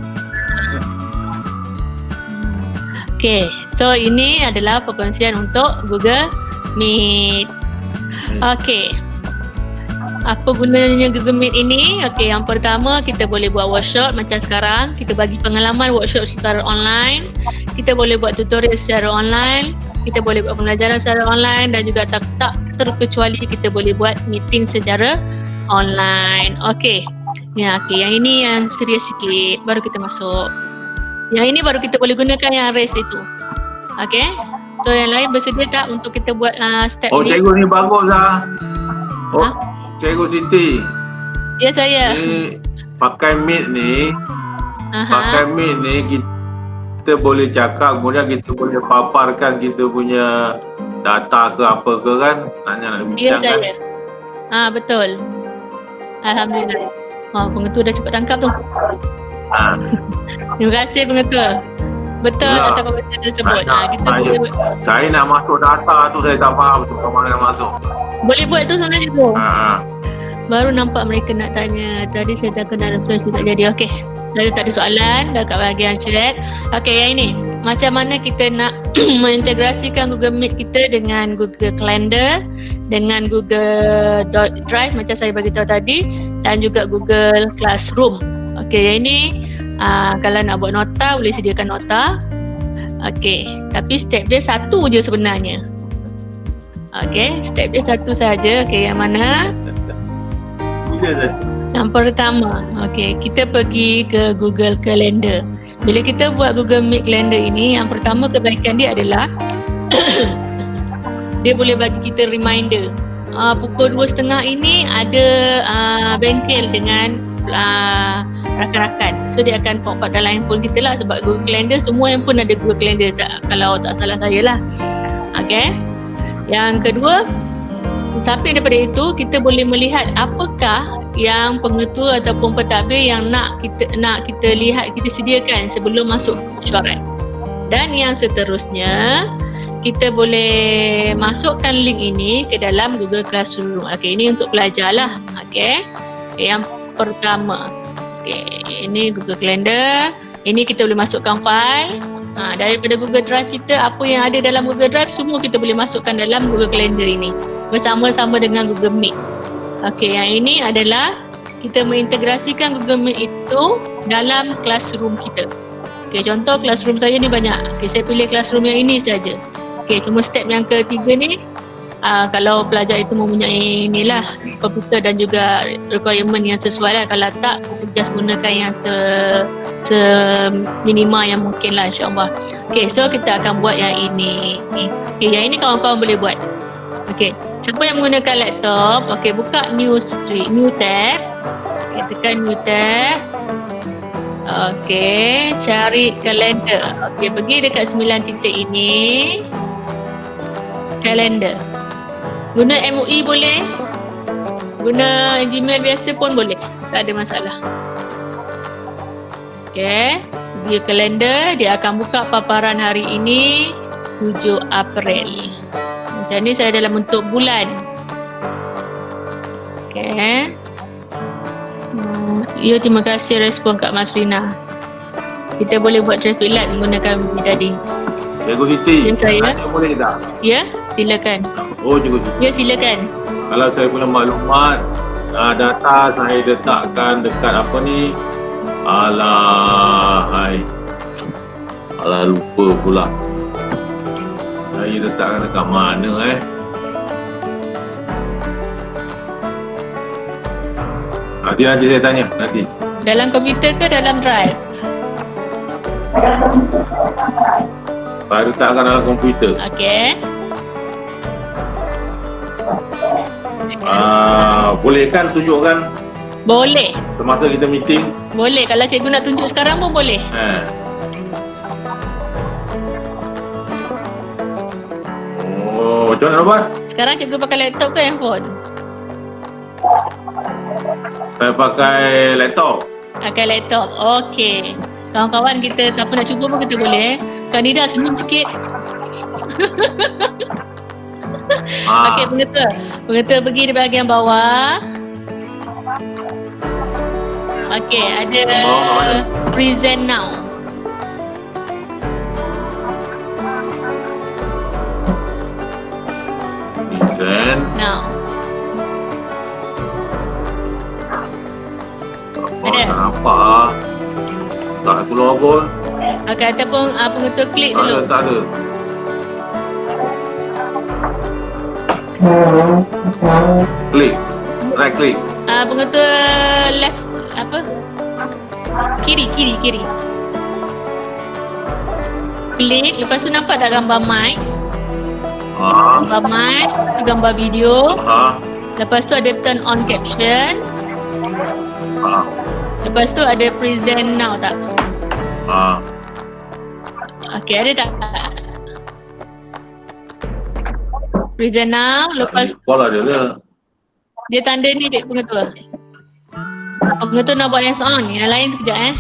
Okay, so ini adalah perkongsian untuk Google Meet. Okay, apa gunanya Google Meet ini? Okay, yang pertama kita boleh buat workshop macam sekarang. Kita bagi pengalaman workshop secara online. Kita boleh buat tutorial secara online. Kita boleh buat pembelajaran secara online dan juga tak terkecuali kita boleh buat meeting secara online. Okay, ya, okay. Yang ini yang serius sikit, baru kita masuk. Yang ini baru kita boleh gunakan yang race itu. Okay. So yang lain bersedia tak untuk kita buat step Oh, ni? cikgu ni bagus lah. Oh, Cikgu Siti. Ya, saya. Ni pakai Meet ni, Aha. kita boleh cakap, kemudian kita boleh paparkan kita punya data ke apa ke kan? Nak Ya, bincang kan? saya. Betul. Alhamdulillah. Pengetua dah cepat tangkap tu. Terima kasih pengetua. Betul Itulah. kata pengetua tersebut. Kita boleh Saya nak masuk data tu, saya tak faham tu ke mana nak masuk. boleh buat tu sebenarnya tu. Ha. Baru nampak mereka nak tanya. Tadi saya tak kena referensi tak jadi. Okey. Lalu tak ada soalan dekat bahagian chat. Okey, yang ini. Macam mana kita nak mengintegrasikan Google Meet kita dengan Google Calendar, dengan Google Drive macam saya bagi tahu tadi, dan juga Google Classroom. Okey, yang ini kalau nak buat nota boleh sediakan nota. Okey, tapi step dia satu je sebenarnya. Okey, step dia satu saja. Okey, yang mana? Yang pertama, okey, kita pergi ke Google Calendar. Bila kita buat Google Meet Calendar ini, yang pertama kebaikan dia adalah dia boleh bagi kita reminder. Pukul 2.30 ini ada bengkel dengan rakan-rakan. So dia akan pop up dalam handphone kita lah, sebab Google Calendar semua handphone ada Google Calendar kalau tak salah saya lah. Okey. Yang kedua, sampai daripada itu kita boleh melihat apakah yang pengetua ataupun pentadbir yang nak kita lihat, kita sediakan sebelum masuk mesyuarat. Dan yang seterusnya, kita boleh masukkan link ini ke dalam Google Classroom. Okey, ini untuk pelajar lah. Okey. Yang pertama. Okey, ini Google Calendar. Ini kita boleh masukkan file. Daripada Google Drive kita, apa yang ada dalam Google Drive semua kita boleh masukkan dalam Google Calendar ini bersama-sama dengan Google Meet. Okey, yang ini adalah kita mengintegrasikan Google Meet itu dalam Classroom kita. Okey, contoh Classroom saya ni banyak. Okey, saya pilih Classroom yang ini saja. Okey, cuma step yang ketiga ni kalau pelajar itu mempunyai inilah komputer dan juga requirement yang sesuai lah. Kalau tak, kita just gunakan yang seminima yang mungkin lah, insyaAllah. Okay, so kita akan buat yang ini. Okay, yang ini kawan-kawan boleh buat. Okay, siapa yang menggunakan laptop, okay, buka new tab. Okay, tekan new tab. Okay, cari kalender. Okay, pergi dekat 9 titik ini. Kalender. Guna MOE boleh. Guna Gmail biasa pun boleh. Tak ada masalah. Okay. Dia kalender. Dia akan buka paparan hari ini 7 April. Macam ni saya dalam bentuk bulan. Okay. Ya, terima kasih respon Kak Mas Rina. Kita boleh buat traffic light menggunakan Bidading. Cikgu Siti, Ya, saya. boleh tak? Ya, silakan. Oh, Cikgu Siti. Ya, silakan. Kalau saya punya maklumat, data saya letakkan dekat apa ni? Alah, lupa pula. Saya letakkan dekat mana Nanti saya tanya nanti. Dalam komputer ke dalam drive? Saya letakkan dalam komputer. Okey. Boleh kan tunjukkan Boleh. semasa kita meeting? Boleh. Kalau cikgu nak tunjuk sekarang pun boleh. Oh, macam mana buat? Sekarang cikgu pakai laptop ke handphone? Saya pakai laptop. Pakai laptop. Okey. Kawan-kawan kita, siapa nak cuba pun kita boleh. Kanida senyum sikit. Okey, pengetul pergi di bahagian bawah. Okey, ada present now. Present. Now. Apa tak nampak. Tak keluar pun. Okey, ataupun pengetul klik Tak ada, dulu. tak ada. Klik. Right click. Pengetul left apa? Kiri. Klik, lepas tu nampak tak gambar mic? Gambar mic, gambar video. Lepas tu ada turn on caption. Lepas tu ada present now tak? Okey, ada tak? Present now, lepas Sekolah dia lah. dia tanda ni dek pengetul. Pengetul nak buat yang on, yang lain sekejap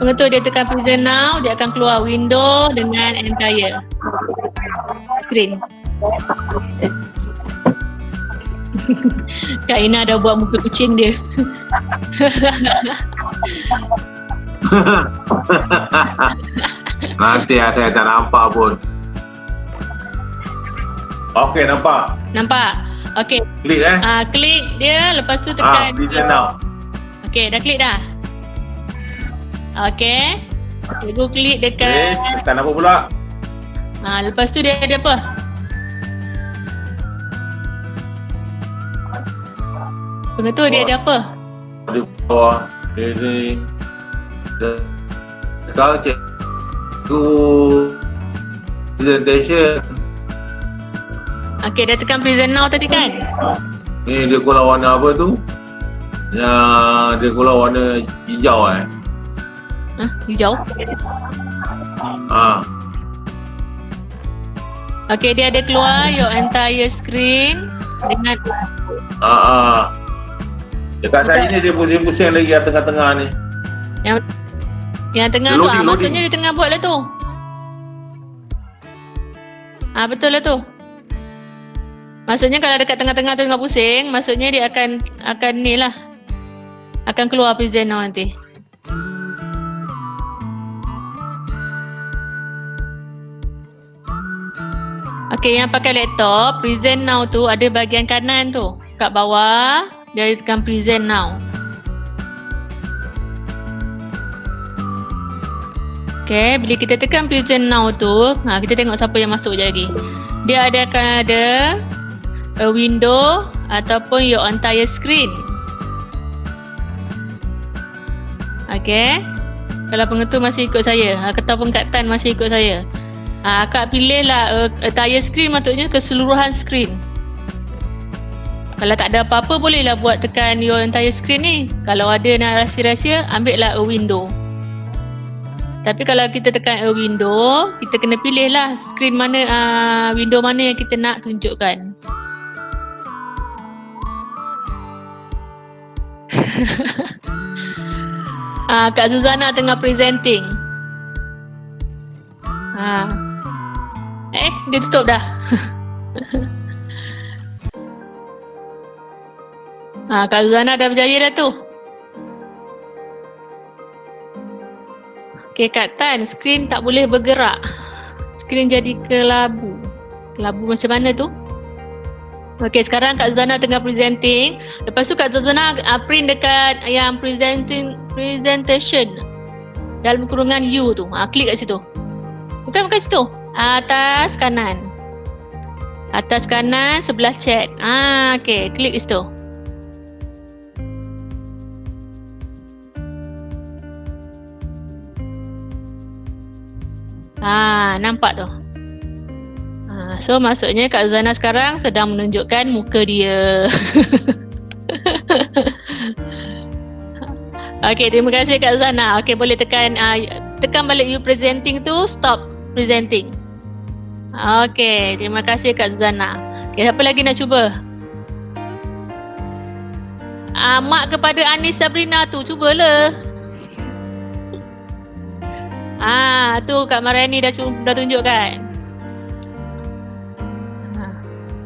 Pengetul dia tekan present now, dia akan keluar window dengan entire screen. Kak Ina dah buat muka kucing dia. Nanti saya tak nampak pun. Okey, nampak. Nampak? Okey. Klik Klik dia, lepas tu tekan. Present now. Okey, dah klik dah. Okey. Cikgu klik dekat. Tekan apa pula? Lepas tu dia ada apa? Pengetul dia ada apa? Di bawah. Ini. Sekarang cikgu presentation. Okey, dah tekan present now tadi kan? Ni dia keluar warna apa tu? Yang dia keluar warna hijau Hijau. Okey, dia ada keluar your entire screen dengan dekat saya ni dia pusing-pusing lagi yang tengah-tengah ni. yang tengah Dia tu loading. maksudnya dia tengah buat lah tu. Betul lah tu. Maksudnya kalau dekat tengah-tengah tu tengah pusing, maksudnya dia akan ni lah. Akan keluar present now nanti. Okey, yang pakai laptop, present now tu ada bahagian kanan tu. Kat bawah, dia tekan present now. Okey, bila kita tekan present now tu, kita tengok siapa yang masuk je lagi. Dia akan ada a window ataupun your entire screen. Okey. Kalau pengetul masih ikut saya, ataupun Kak Tan masih ikut saya. Kak pilihlah entire screen, maksudnya keseluruhan screen. Kalau tak ada apa-apa, bolehlah buat tekan your entire screen ni. Kalau ada nak rahsia-rahsia, ambillah a window. Tapi kalau kita tekan a window, kita kena pilihlah screen mana, window mana yang kita nak tunjukkan. Kak Zuzana tengah presenting. Dia tutup dah. Kak Zuzana dah berjaya dah tu. Okay, Kak Tan, skrin tak boleh bergerak. Skrin jadi kelabu. Kelabu macam mana tu? Okay, sekarang Kak Zuzana tengah presenting. Lepas tu Kak Zuzana print dekat yang presentation. Dalam kurungan U tu. Klik kat situ. Bukan situ. Atas kanan. Atas kanan sebelah chat. Okay, klik di situ. Nampak tu. So maksudnya Kak Zuzana sekarang sedang menunjukkan muka dia. Okay, terima kasih Kak Zuzana. Okay, boleh tekan balik you presenting tu, stop presenting. Okay, terima kasih Kak Zuzana. Okay, siapa lagi nak cuba? Mak kepada Anis Sabrina tu, cubalah. Tu Kak Mariani dah tunjuk kan.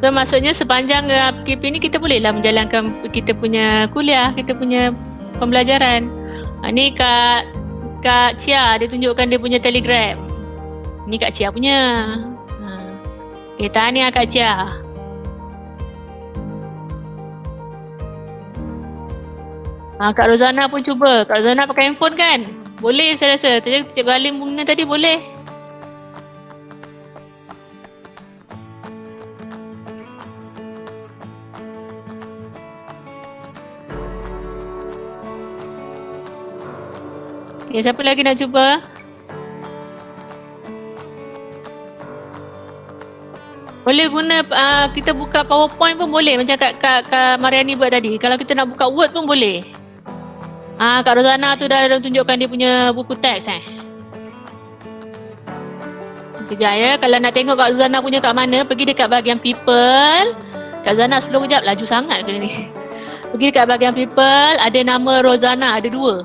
So maksudnya sepanjang PKP ni kita bolehlah menjalankan kita punya kuliah, kita punya pembelajaran. Ni Kak Chia dia tunjukkan dia punya Telegram. Ni Kak Chia punya. Okay, tahniah Kak Chia. Kak Rozana pun cuba. Kak Rozana pakai handphone kan? Boleh saya rasa. Cikgu Halim guna tadi boleh. Okay, siapa lagi nak cuba? Boleh guna kita buka PowerPoint pun boleh macam Kak Mariani buat tadi. Kalau kita nak buka Word pun boleh. Kak Rozana tu dah tunjukkan dia punya buku teks Sekejap ya. Kalau nak tengok Kak Rozana punya kat mana, pergi dekat bahagian people. Kak Rozana slow kejap, laju sangat kali ni. Pergi dekat bahagian people, ada nama Rozana, ada 2.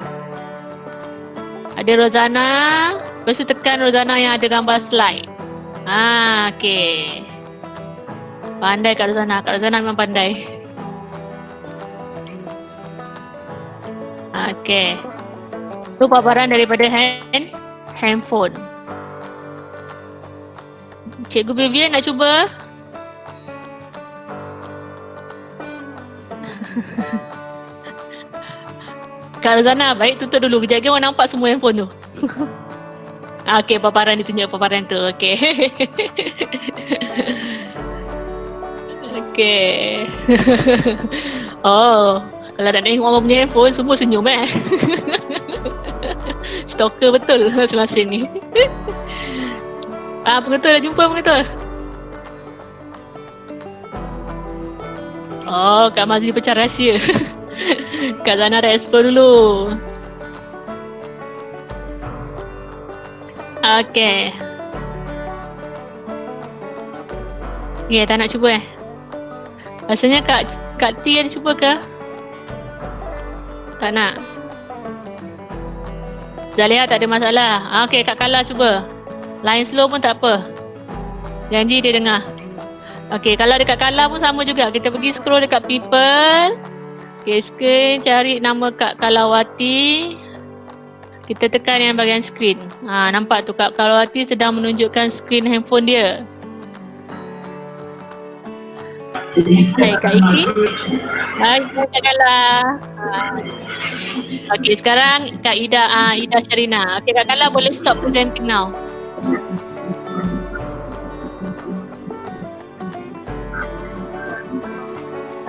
Ada Rozana, lepas tu tekan Rozana yang ada gambar slide. Okey. Pandai Kak Rozana. Kak Rozana memang pandai. Okey. Tu paparan daripada handphone. Cikgu Vivian nak cuba? Kak Rozana, baik tutup dulu. Kejap lagi orang nampak semua handphone tu. Okey, paparan ditunjuk paparan tu. Okey. Okey. Oh, kalau nak tengok orang punya handphone, semua senyum Stalker betul semasa ni. Pengetul dah jumpa pengetul. Oh, Kak Mazli pecah rahsia. Kak Zana dah explore dulu. Okey. Ya, tak nak cuba Rasanya Kak T ada cuba ke? Tak nak. Zalia tak ada masalah. Okey, Kak Kala cuba. Line slow pun tak apa. Janji dia dengar. Okey, kalau dekat Kala pun sama juga. Kita pergi scroll dekat people. Okay, screen cari nama Kak Kalawati. Kita tekan yang bahagian screen. Nampak tu Kak Kalawati sedang menunjukkan screen handphone dia. Hai Kak Iki. Hai Kak Kala. Okey, sekarang Kak Ida Syarina. Okey, Kak Kala boleh stop presenting now.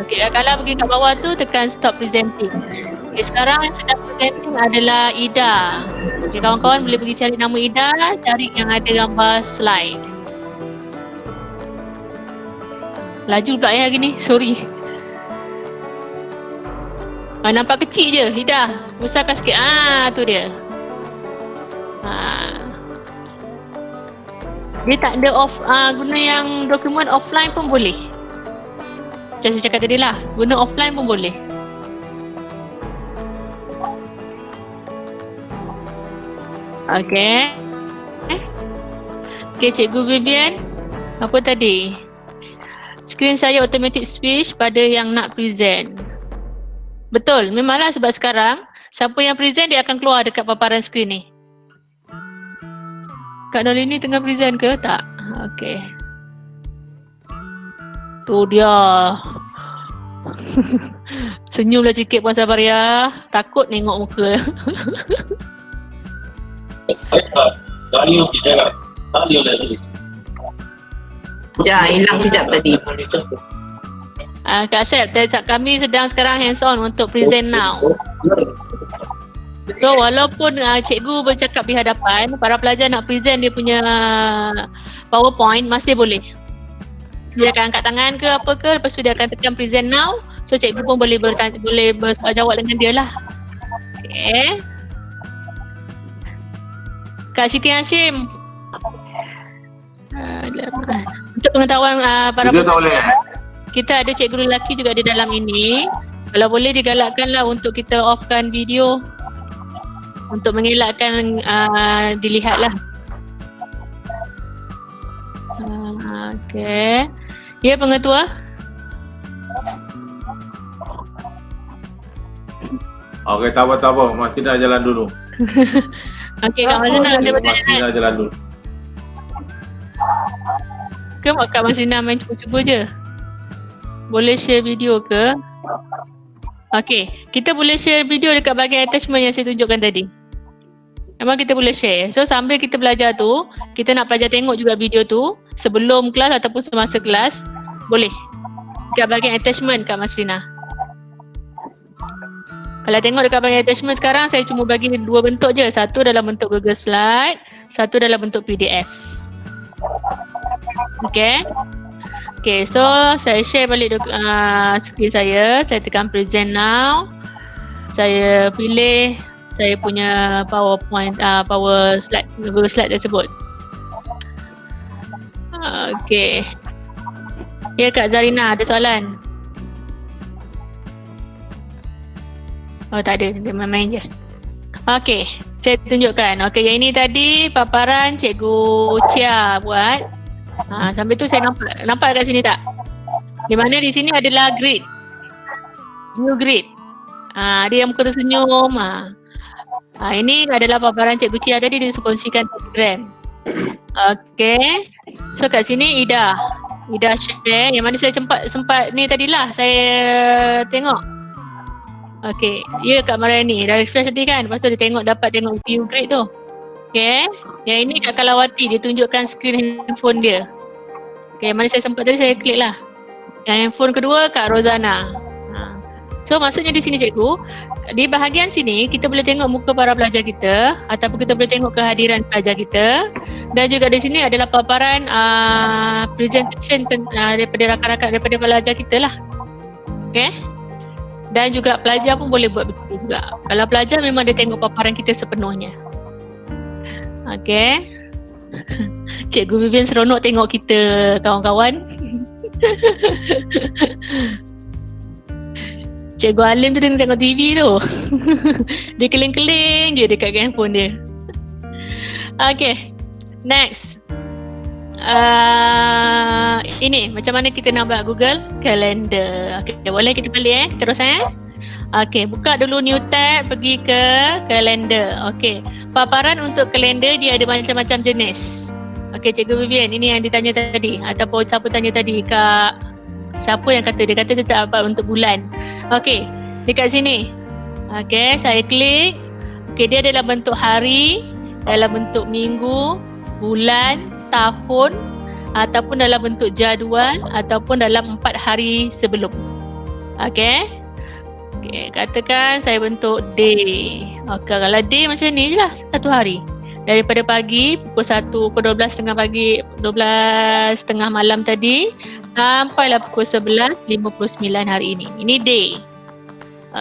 Okey, kalau pergi kat bawah tu tekan stop presenting. Okey, sekarang yang sedang presenting adalah Ida. Okey, kawan-kawan boleh pergi cari nama Ida, cari yang ada gambar slide. Laju pula hari ni, sorry. Nampak kecil je, Ida. Besarkan sikit. Tu dia. Dia tak ada guna yang dokumen offline pun boleh. Macam saya cakap tadi lah, guna offline pun boleh. Okay. Okay, Cikgu Vivian. Apa tadi? Screen saya automatic switch pada yang nak present. Betul, memanglah sebab sekarang siapa yang present dia akan keluar dekat paparan screen ni. Kak Nolini tengah present ke? Tak. Okay. Tu dia. Senyumlah sikit Puan Sabaria. Takut tengok muka. Ya, hilang kejap tadi. Kak Sep, kami sedang sekarang hands on untuk present now. So walaupun cikgu bercakap di hadapan, para pelajar nak present dia punya PowerPoint masih boleh. Dia akan angkat tangan ke apa ke, lepas tu dia akan tekan present now. So cikgu pun boleh berjawab dengan dia lah. Okay. Kak Siti Hashim. Untuk pengetahuan para pelajar, kita ada cikgu lelaki juga di dalam ini. Kalau boleh digalakkanlah untuk kita offkan video. untuk mengelakkan dilihatlah. Okey. Ya, pengetua. Okey, tak apa. Mas Tina jalan dulu. Okey, Kak Mazina ada Mas pertanyaan? Tina jalan dulu. Ke Kak Mazina main cuba-cuba je? Boleh share video ke? Okey, kita boleh share video dekat bahagian attachment yang saya tunjukkan tadi. Memang kita boleh share. So sambil kita belajar tu, kita nak pelajar tengok juga video tu sebelum kelas ataupun semasa kelas, boleh. Dekat bahagian attachment Kak Masrina. Kalau tengok dekat bahagian attachment sekarang, saya cuma bagi dua bentuk je. Satu dalam bentuk Google Slide, satu dalam bentuk PDF. Okay. Okay, so saya share balik skrin saya. Saya tekan present now. Saya pilih saya punya PowerPoint, power slide, Google Slide tersebut. Okay. Ya Kak Zarina, ada soalan? Oh tak ada, dia main je. Okay, saya tunjukkan. Okay, yang ini tadi paparan Cikgu Chia buat. Sampai tu saya nampak kat sini tak? Di mana di sini adalah grid. New grid. Dia yang muka tersenyum. Ini adalah paparan Cikgu Chia tadi, dia kongsikan Telegram. Okay. So kat sini Ida share. Yang mana saya sempat ni tadilah saya tengok. Okay, ya Kak Mariani dah refresh tadi kan. Lepas tu dia dapat tengok view grid tu. Okay. Yang ini Kak Kalawati, dia tunjukkan skrin handphone dia. Okay, mana saya sempat tadi saya klik lah. Yang handphone kedua Kak Rozana. So maksudnya di sini cikgu, di bahagian sini kita boleh tengok muka para pelajar kita ataupun kita boleh tengok kehadiran pelajar kita. Dan juga di sini adalah paparan presentation daripada rakan-rakan, daripada pelajar kita lah. Okay. Dan juga pelajar pun boleh buat begitu juga. Kalau pelajar memang dia tengok paparan kita sepenuhnya. Okay. Cikgu Vivian seronok tengok kita kawan-kawan. Cikgu Alim tu dia tengok TV tu. Dia keling-keling je dekat handphone dia. Okay. Next. Ini macam mana kita nak buat Google Calendar. Okay, boleh kita balik terus Okay, buka dulu new tab, pergi ke Calendar. Okay, paparan untuk kalender dia ada macam-macam jenis. Okay, Cikgu Vivian, ini yang ditanya tadi ataupun siapa tanya tadi, Kak siapa yang kata, dia kata dia tak dapat untuk bulan. Okay, dekat sini. Okay, saya klik. Okay, dia adalah bentuk hari, dalam bentuk minggu, bulan, tahun, ataupun dalam bentuk jadual, ataupun dalam 4 hari sebelum. Okay. Okay, katakan saya bentuk day. Okay, kalau day macam ni je lah, 1 hari. Daripada pagi pukul 1, pukul 12.30 pagi, 12.30 malam tadi, sampailah pukul 11.59 hari ini. Ini day.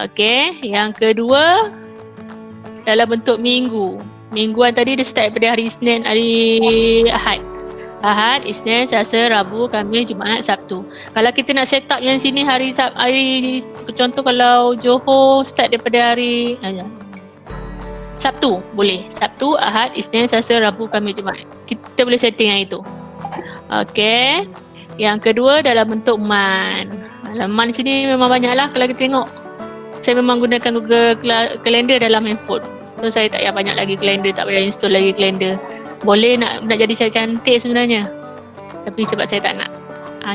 Okay, yang kedua dalam bentuk minggu. Mingguan tadi dia start daripada hari Isnin, hari Ahad. Ahad, Isnin, Selasa, Rabu, Khamis, Jumaat, Sabtu. Kalau kita nak set up yang sini hari contoh kalau Johor start daripada hari Sabtu, boleh. Sabtu, Ahad, Isnin, Selasa, Rabu, Khamis, Jumaat. Kita boleh setting yang itu. Okey. Yang kedua dalam bentuk month. Dalam month sini memang banyaklah kalau kita tengok. Saya memang gunakan Google Calendar dalam handphone. So saya tak payah banyak lagi kalender, tak payah install lagi kalender. Boleh nak jadi saya cantik sebenarnya. Tapi sebab saya tak nak.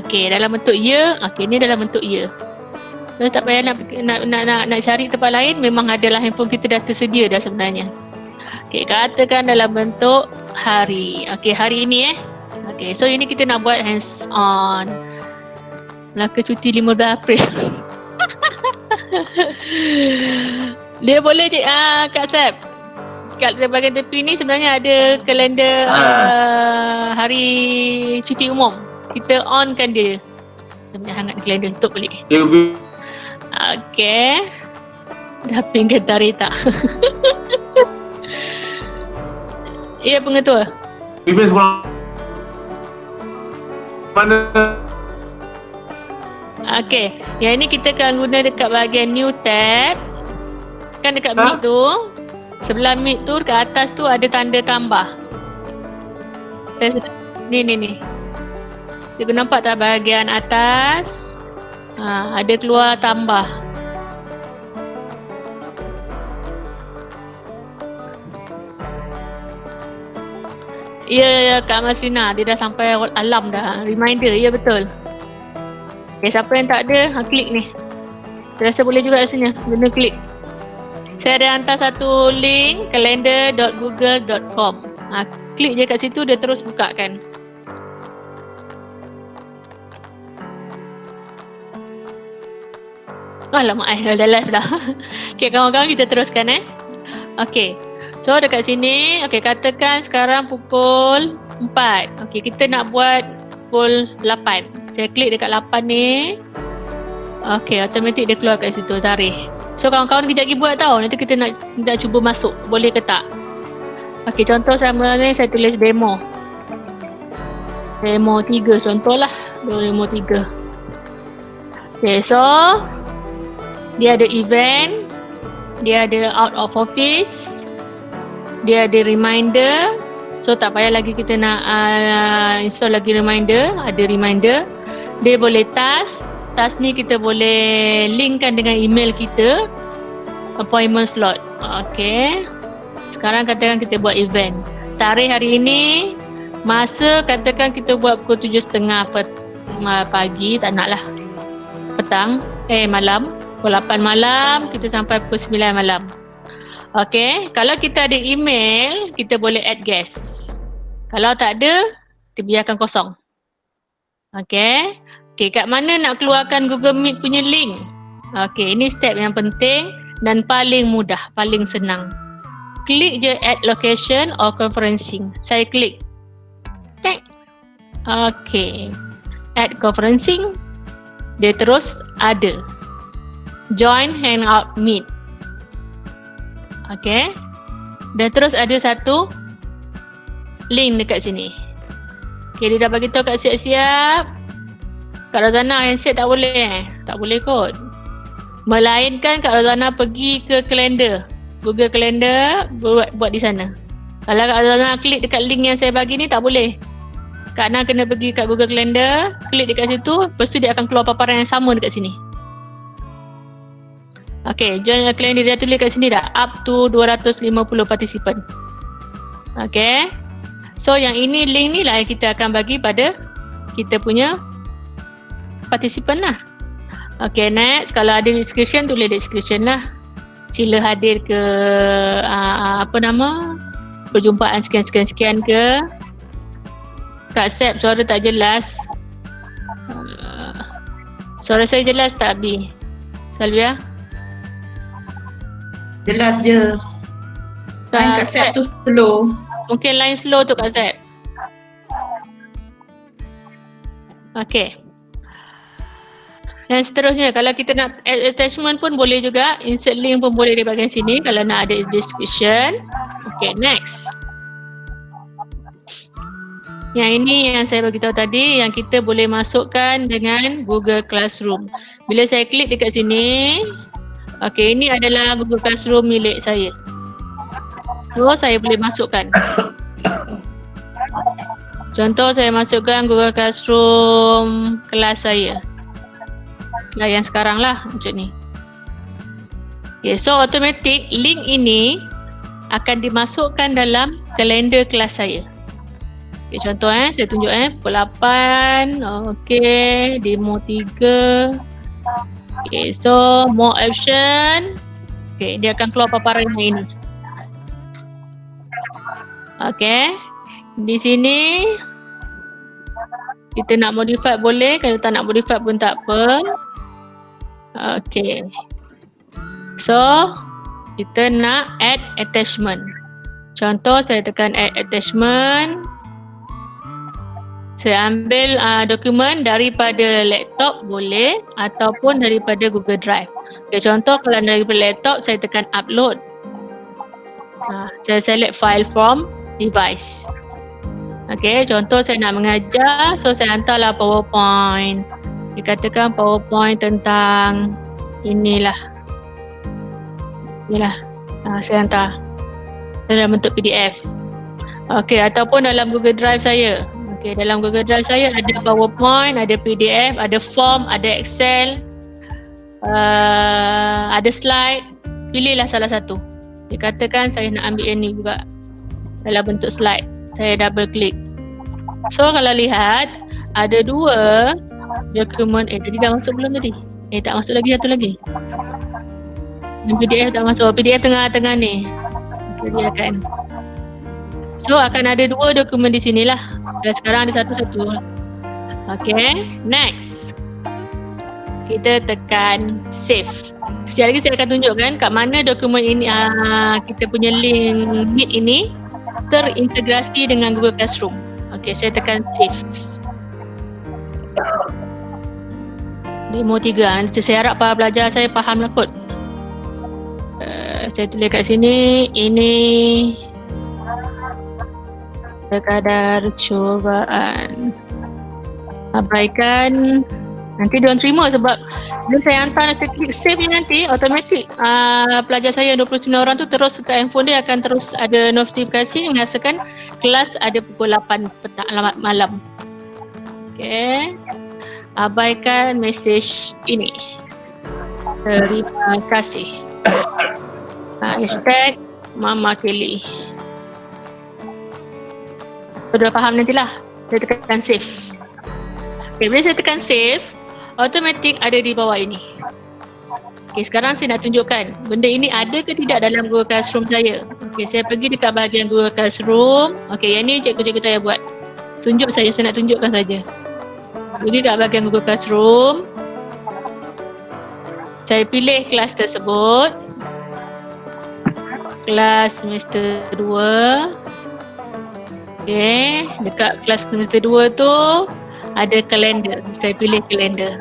Okey, dalam bentuk year. Okey, ni dalam bentuk year. So tak payah nak cari tempat lain, memang adalah handphone kita dah tersedia dah sebenarnya. Okey, katakan dalam bentuk hari. Okey, hari ini Okey, so ini kita nak buat hands on. Melaka cuti 15 April. Dia boleh Kak Sep. Kat bahagian tepi ni sebenarnya ada kalender hari cuti umum. Kita onkan dia. Sebenarnya hangat kalender, tutup balik. Okey. Dah pinggan tarik tak? Ya, pengetua. Vivian sekolah mana? Okey, yang ini kita akan guna dekat bahagian new tab. Kan dekat mic tu. Sebelah Meet tu ke atas tu ada tanda tambah. Ni. Cikgu nampak tak bahagian atas? Ada keluar tambah. Ya, Kak Masrina, dia dah sampai alam dah. Reminder, ya betul. Okay, siapa yang tak ada, klik ni. Saya rasa boleh juga rasanya, guna klik. Saya ada hantar satu link, calendar.google.com. Klik je kat situ, dia terus buka kan. Alamak, dah live dah. Okay, kawan-kawan kita teruskan Okay. So dekat sini, katakan sekarang pukul 4. Kita nak buat pukul 8. Saya klik dekat 8 ni. Automatik dia keluar kat situ tarikh. So kawan-kawan kejap lagi buat tau. Nanti kita nak cuba masuk. Boleh ke tak? Contoh sama ni saya tulis demo. Demo 3 contohlah. Demo 3. So dia ada event. Dia ada out of office. Dia ada reminder. So tak payah lagi kita nak install lagi reminder. Ada reminder. Dia boleh task. Task ni kita boleh linkkan dengan email kita. Appointment slot. Sekarang katakan kita buat event. Tarikh hari ini. Masa katakan kita buat pukul 7.30 pagi. Tak nak lah. Petang. Malam. Pukul 8 malam. Kita sampai pukul 9 malam. Kalau kita ada email, kita boleh add guest. Kalau tak ada, kita biarkan kosong. Kat mana nak keluarkan Google Meet punya link? Ini step yang penting dan paling mudah, paling senang. Klik je add location or conferencing. Saya klik. Add conferencing. Dia terus ada. Join Hangout Meet. Dan terus ada satu link dekat sini. Dia dah bagi tahu kat siap-siap. Kak Rozana yang set tak boleh Tak boleh kot. Melainkan Kak Rozana pergi ke kalender. Google Calendar buat di sana. Kalau Kak Rozana klik dekat link yang saya bagi ni tak boleh. Kak Ana kena pergi kat Google Calendar, klik dekat situ, lepas tu dia akan keluar paparan yang sama dekat sini. Join calendar dia tulis kat sini dah. Up to 250 participant. So yang ini link ni lah yang kita akan bagi pada kita punya participant lah. Next. Kalau ada description, tulis description lah. Sila hadir ke perjumpaan sekian-sekian ke. Kak Sep, suara tak jelas. Suara saya jelas tak, Abi? Salvia? Jelas je. Line Kak Sep tu slow. Mungkin line slow tu Kak Sep. Dan seterusnya, kalau kita nak add attachment pun boleh juga. Insert link pun boleh di bahagian sini kalau nak ada description. Next. Yang ini yang saya beritahu tadi, yang kita boleh masukkan dengan Google Classroom. Bila saya klik dekat sini, ini adalah Google Classroom milik saya. So, saya boleh masukkan. Contoh, saya masukkan Google Classroom kelas saya. Yang sekarang lah, macam ni. So automatic link ini akan dimasukkan dalam kalender kelas saya. Contoh saya tunjuk pukul 8. Demo 3. So more option. Dia akan keluar paparan yang ini. Di sini kita nak modify boleh, kalau tak nak modify pun tak apa. So kita nak add attachment. Contoh saya tekan add attachment. Saya ambil dokumen daripada laptop boleh ataupun daripada Google Drive. Contoh kalau daripada laptop saya tekan upload. Saya select file from device. Contoh saya nak mengajar, so saya hantarlah PowerPoint. Dikatakan PowerPoint tentang inilah. Saya hantar. dalam bentuk PDF. Okey, ataupun dalam Google Drive saya. Okey, dalam Google Drive saya ada PowerPoint, ada PDF, ada form, ada Excel, ada slide. Pilihlah salah satu. Dikatakan saya nak ambil yang ni juga dalam bentuk slide. Saya double klik. So kalau lihat ada dua dokumen. Tadi dah masuk belum tadi? Tak masuk lagi, satu lagi. Yang PDF tak masuk. PDF tengah-tengah ni. Okay, dia akan. So akan ada dua dokumen di sinilah. Dan sekarang ada satu-satu. Okay, next. Kita tekan save. Sekejap lagi saya akan tunjukkan kat mana dokumen ini, kita punya link Meet ini terintegrasi dengan Google Classroom. Okay, saya tekan save. Demo 3. Nanti saya harap para pelajar saya faham lah kot. Saya tulis kat sini, ini sekadar cubaan. Abaikan. Nanti diorang terima sebab bila saya hantar, saya klik save ni nanti automatik pelajar saya 29 orang tu terus kat handphone dia akan terus ada notifikasi mengatakan kelas ada pukul 8 petang malam. Okay. Abaikan mesej ini. Terima kasih. Hashtag Mama Kelly. Sudah faham nantilah. Saya tekan save. Okay, bila saya tekan save, automatik ada di bawah ini. Okay, sekarang saya nak tunjukkan benda ini ada ke tidak dalam Google Classroom saya. Okay, saya pergi dekat bahagian Google Classroom. Okay, yang ni cikgu-cikgu saya buat. Tunjuk saya nak tunjukkan saja. Jadi dekat bahagian Google Classroom, saya pilih kelas tersebut. Kelas semester 2. Okay, dekat kelas semester 2 tu ada kalender. Saya pilih kalender.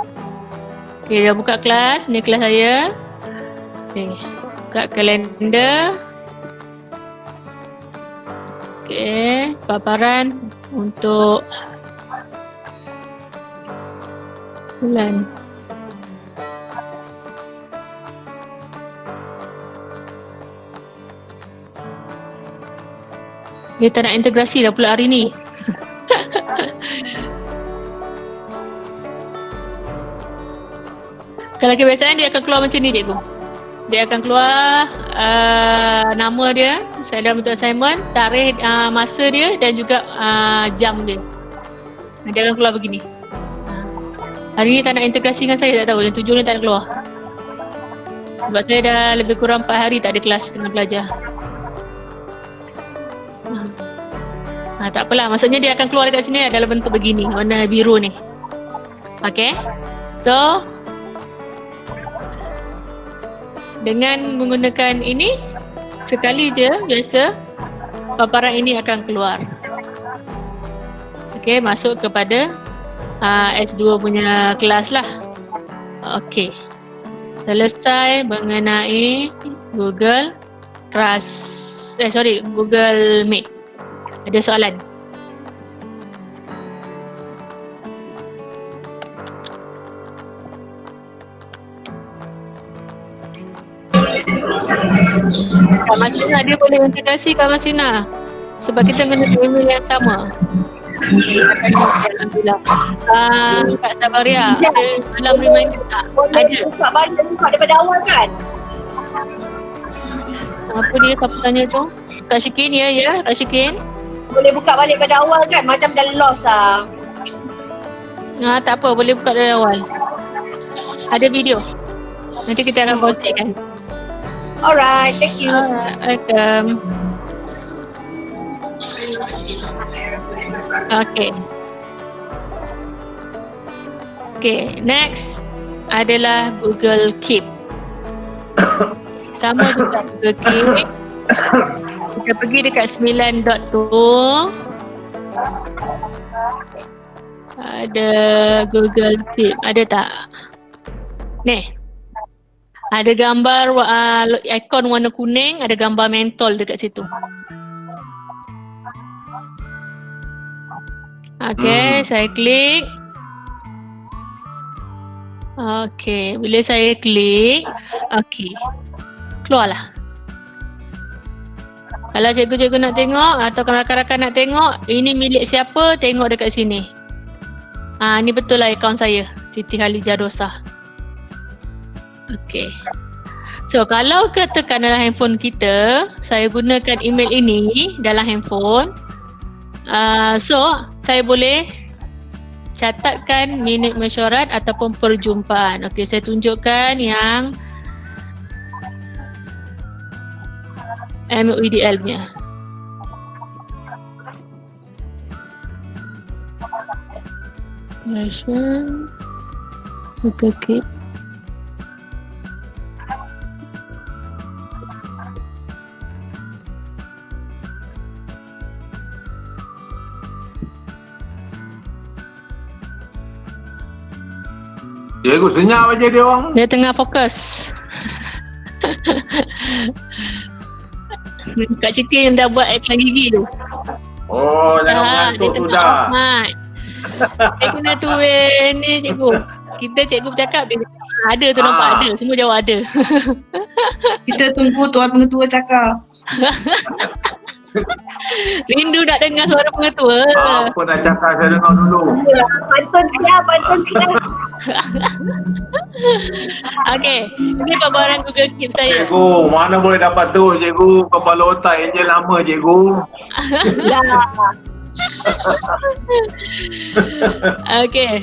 Okay, dah buka kelas. Ni kelas saya. Okay, buka kalender. Okay, paparan untuk bulan. Dia tak nak integrasi dah pula hari ni. Kalau kebiasaan dia akan keluar macam ni cikgu. Dia akan keluar nama dia, saya dalam bentuk assignment, tarikh masa dia dan juga jam dia. Dia akan keluar begini. Hari ni tak nak integrasi dengan saya, tak tahu. Yang 7 ni tak nak keluar. Sebab saya dah lebih kurang 4 hari tak ada kelas dengan pelajar. Tak apalah, maksudnya dia akan keluar dekat sini dalam bentuk begini, warna biru ni. Okay. So dengan menggunakan ini, sekali je biasa paparan ini akan keluar. Okay, masuk kepada S2 punya kelas lah. Okay, selesai mengenai Google Google Meet. Ada soalan? Kak Masina, dia boleh integrasi Kak Masina sebab kita guna email yang sama. Alhamdulillah. Kak Sabaria, ada dalam reminder tak? Ada. Buka daripada awal kan? Apa dia tanya tu? Kak Syikin, ya Kak Syikin. Boleh buka balik pada awal kan? Macam dah lost lah. Tak apa, boleh buka dari awal. Ada video. Nanti kita akan kongsikan. Alright, thank you. Welcome. Okay, next adalah Google Keep. Sama juga Google Keep. Kita pergi dekat 9 dot tu. Ada Google Keep. Ada tak? Ni. Ada gambar ikon warna kuning, ada gambar mentol dekat situ. Okay, saya klik. Okay, bila saya klik, okay, keluarlah. Kalau cikgu-cikgu nak tengok atau rakan-rakan nak tengok, ini milik siapa, tengok dekat sini. Ni betul lah akaun saya, Siti Khalijah Rosa. Okey. So, kalau katakan dalam handphone kita, saya gunakan email ini dalam handphone. So, saya boleh catatkan minit mesyuarat ataupun perjumpaan. Okey, saya tunjukkan yang MUIDL punya. Version Google Keep. Cikgu senyap aja dia orang. Dia tengah fokus. Kak Siti yang dah buat iklan gigi tu. Oh, jangan mengantuk sudah. Saya kena tuin ni cikgu. Kita cikgu bercakap dia ada tu, nampak ada. Semua jawab ada. Kita tunggu tuan pengetua cakap. Rindu nak dengar suara pengetua. Apa nak cakap saya dengar dulu. Pantun sikit. Okey, ini paparan Google Keep saya. Cikgu, mana boleh dapat tu cikgu. Kepala otak enjin lama cikgu. Okey.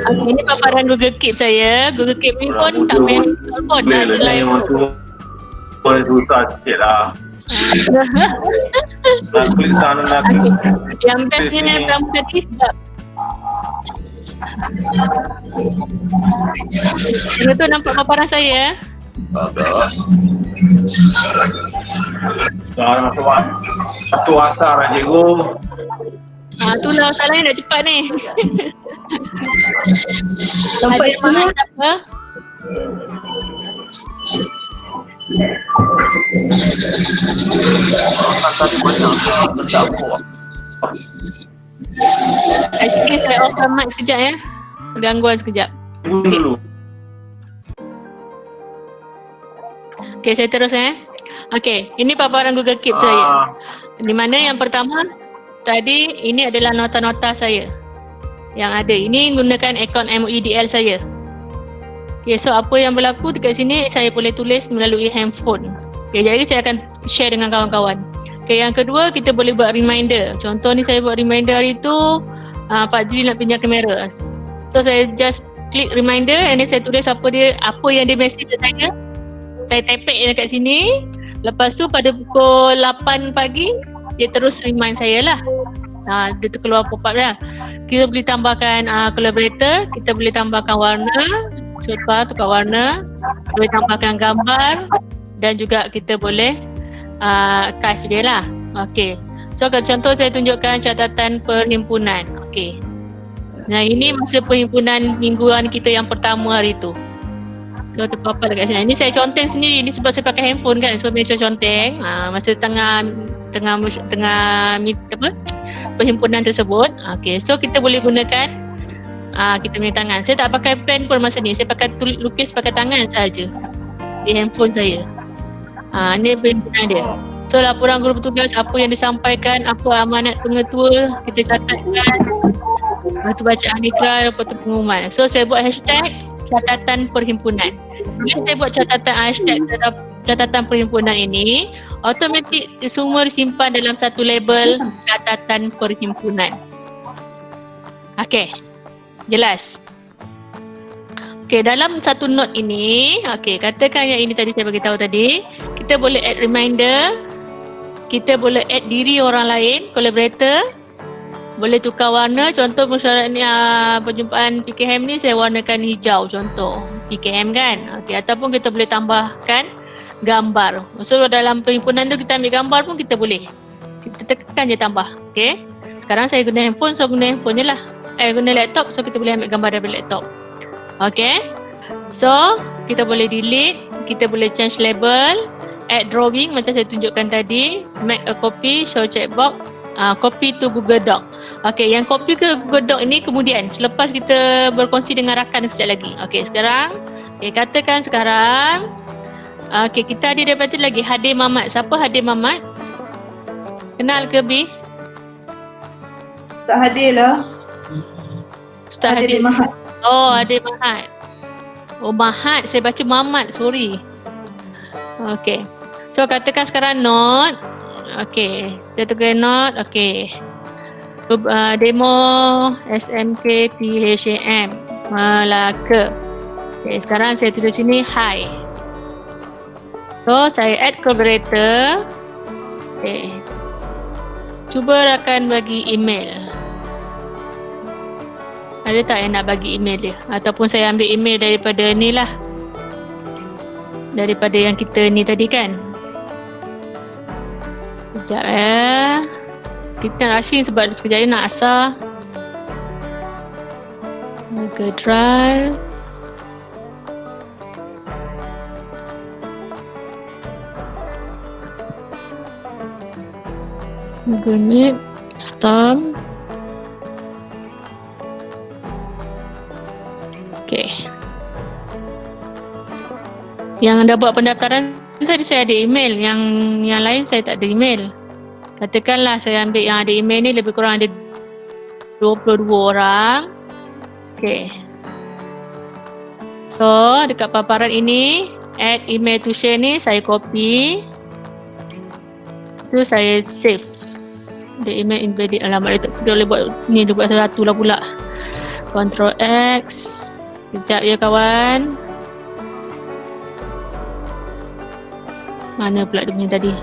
Ini paparan Google Keep saya. Google Keep ni pun tak payah telefon. Dah ada live. Boleh susah sikit lah. Nak klik sana nak klik. Yang bestnya kamu tadi sebab Cikgu tu nampak paparan saya. Ada. Sekarang masuk satu asar lah cikgu. Itulah salahnya nak cepat ni. Nampak Ada semua? mahat apa? Tadi banyak tak buat. Actually saya off mic sekejap ya. Gangguan sekejap. Dulu. Okey, saya terus Okey, ini paparan Google Keep saya. Di mana yang pertama tadi ini adalah nota-nota saya yang ada. Ini gunakan akaun MUIDL saya. Okay, so apa yang berlaku dekat sini saya boleh tulis melalui handphone. Okay, jadi saya akan share dengan kawan-kawan. Okay, yang kedua kita boleh buat reminder. Contoh ni saya buat reminder hari tu Pak Juli nak pinjam kamera. So saya just klik reminder and then saya tulis apa yang dia message saya. Saya type dekat sini. Lepas tu pada pukul 8 pagi dia terus remind saya lah. Dia terkeluar pop-up dah. Kita boleh tambahkan collaborator, kita boleh tambahkan warna, tukar warna, boleh tambahkan gambar dan juga kita boleh archive dia lah. Okey. So contoh saya tunjukkan catatan perhimpunan. Okey. Nah ini masa perhimpunan mingguan kita yang pertama hari tu. So terpapar dekat sini. Ini saya conteng sendiri. Ini sebab saya pakai handphone kan. So saya conteng masa tengah perhimpunan tersebut. Okey. So kita boleh gunakan kita punya tangan. Saya tak pakai pen pun masa ni. Saya pakai lukis pakai tangan saja di handphone saya. Ini perhimpunan dia. So laporan guru bertugas, apa yang disampaikan, apa amanat pengetua, kita catatkan. Lepas tu bacaan ikrar, lepas tu pengumuman. So saya buat hashtag catatan perhimpunan. Bila saya buat hashtag catatan perhimpunan ini, automatik semua disimpan dalam satu label catatan perhimpunan. Okey. Jelas? Okey, dalam satu note ini, okey, katakan yang ini tadi saya bagi tahu tadi, kita boleh add reminder, kita boleh add diri orang lain, collaborator, boleh tukar warna, contoh mesyuarat ni perjumpaan PKM ni saya warnakan hijau contoh, PKM kan. Okey, ataupun kita boleh tambahkan gambar. So dalam perhimpunan tu kita ambil gambar pun kita boleh. Kita tekan je tambah. Okey. Sekarang saya guna handphone, so guna handphone je lah. Guna laptop, so kita boleh ambil gambar daripada laptop. Okay. So, kita boleh delete, kita boleh change label, add drawing macam saya tunjukkan tadi, make a copy, show checkbox, copy to Google Doc. Okay, yang copy ke Google Doc ini kemudian, selepas kita berkongsi dengan rakan sekejap lagi. Okay, sekarang, katakan sekarang, Okey, kita ada daripada lagi Hadir Mamat. Siapa Hadir Mamat? Kenal ke Bi? Tak hadir lah. Ustaz Hadir Hadir. Mahat. Oh, Hadir Mahat. Oh, Mahat. Saya baca Mamat. Sorry. Okey. So, katakan sekarang note. Okey. Saya tulis note. Okey. So, demo SMK PHM Melaka. Okey, sekarang saya tulis sini hi. So, saya add collaborator. Okey. Cuba rakan bagi email. Ada tak yang nak bagi email dia? Ataupun saya ambil email daripada ni lah. Daripada yang kita ni tadi kan. Sekejap kita rushing sebab sekejap ni nak asar. Google Drive. Google Meet. Start. Okay. Yang dah buat pendaftaran tadi saya ada email, yang lain saya tak ada email. Katakanlah saya ambil yang ada email ni lebih kurang ada 22 orang. Okay. So dekat paparan ini add email to share ni saya copy. So saya save. The email embedded. Alamak dia boleh buat ni, dia buat satu lah pula. Ctrl X. Sekejap ya kawan. Mana pula dia punya tadi?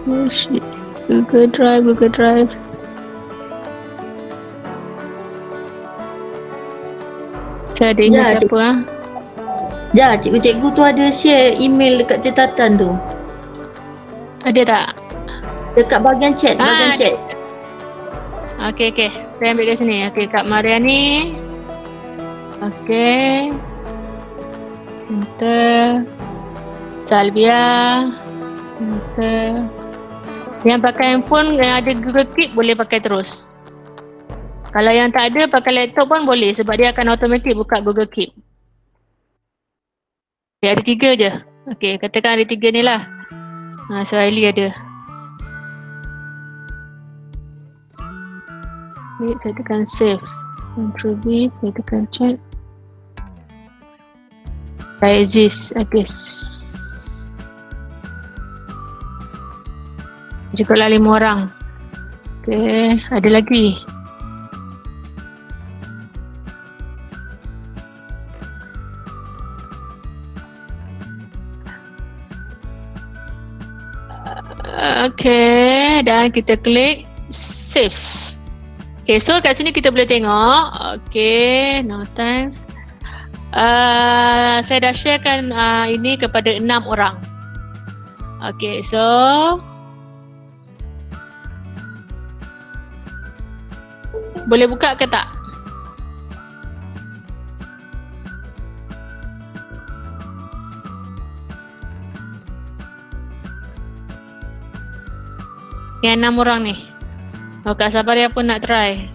Oh shit. Google Drive. Saya ada email Ya, siapa ah? Ya, cikgu-cikgu tu ada share email dekat catatan tu. Ada tak? Dekat bahagian chat, chat. Okey. Saya ambil kat sini. Okey, Kak Mariani. Okey. Enter. Talbia. Enter. Yang pakai handphone yang ada Google Keep boleh pakai terus. Kalau yang tak ada pakai laptop pun boleh sebab dia akan automatik buka Google Keep. Okay, ada 3 je. Okey, katakan ada 3 ni lah. So Aili ada. Wait, saya tekan save. Ctrl V, saya tekan chat. I exist, I guess. Juga lah 5 orang. Okay, ada lagi. Okay, dan kita klik save. Okay, so kat sini kita boleh tengok. Okay, no thanks. Saya dah sharekan ini kepada 6 orang. Okay, so boleh buka ke tak? Yang 6 orang ni. Oh, Kak Sabaria pun nak try.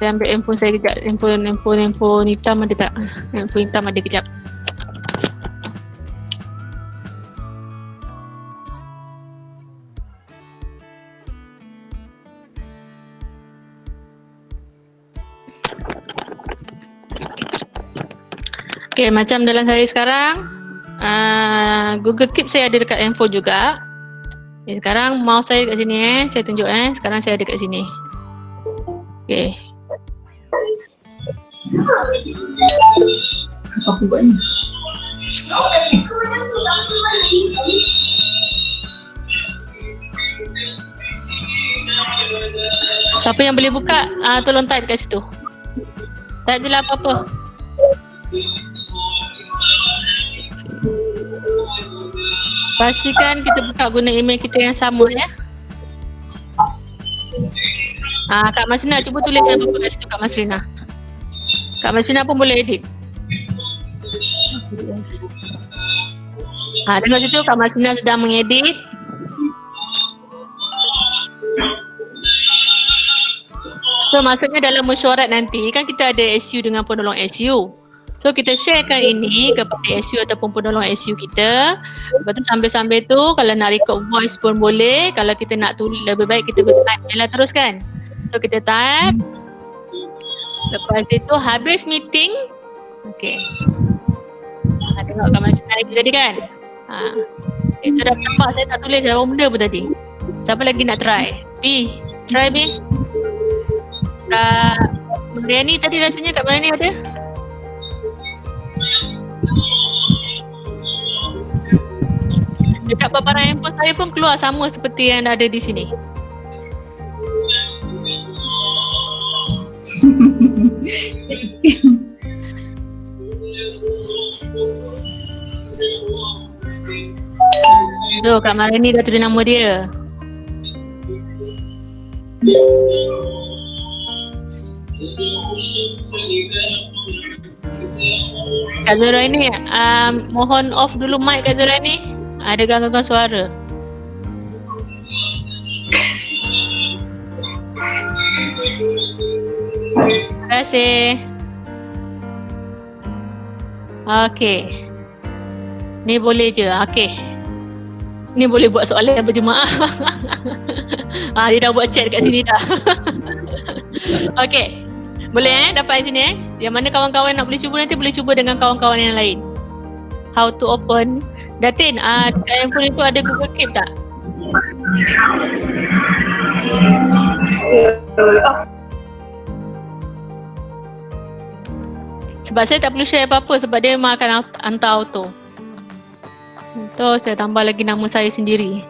Saya ambil handphone saya kejap. Handphone hitam ada tak? Handphone hitam ada kejap. Okay, macam dalam saya sekarang Google Keep saya ada dekat handphone juga. Okay, sekarang mouse saya dekat sini saya tunjuk sekarang saya ada dekat sini. Okay. Apa buat ni? Siapa yang boleh buka tolong type kat situ. Type je lah apa-apa. Pastikan kita buka guna email kita yang sama ya. Kak Masrina cuba tulis apa-apa kat situ Kak Masrina. Kak Masrina pun boleh edit. Tengok situ Kak Masrina sedang mengedit. So maksudnya dalam mesyuarat nanti kan kita ada SU dengan penolong SU. So kita sharekan ini kepada SU ataupun penolong SU kita. Lepas tu sambil-sambil tu kalau nak record voice pun boleh. Kalau kita nak tulis lebih baik kita guna type je lah terus kan. So kita type. Lepas itu habis meeting. Okay. Tengok kat macam mana tadi kan. Itu dah nampak saya tak tulis apa benda pun tadi. Siapa lagi nak try? B. Try B. Mariani tadi rasanya kat Mariani ada? Dekat paparan handphone saya pun keluar sama seperti yang ada di sini. So Kak Mariani dah tulis nama dia. Kak Zura ini mohon off dulu mic Kak Zura ni. Ada gangguan suara. Terima kasih. Okey. Ni boleh je. Okey. Ni boleh buat soalan yang berjemaah. Dia dah buat chat kat sini dah. Okey. Boleh dapat sini Yang mana kawan-kawan nak boleh cuba nanti boleh cuba dengan kawan-kawan yang lain. How to open. Datin, handphone itu ada Google Keep tak? Sebab saya tak perlu share apa-apa sebab dia memang akan hantar auto. So saya tambah lagi nama saya sendiri.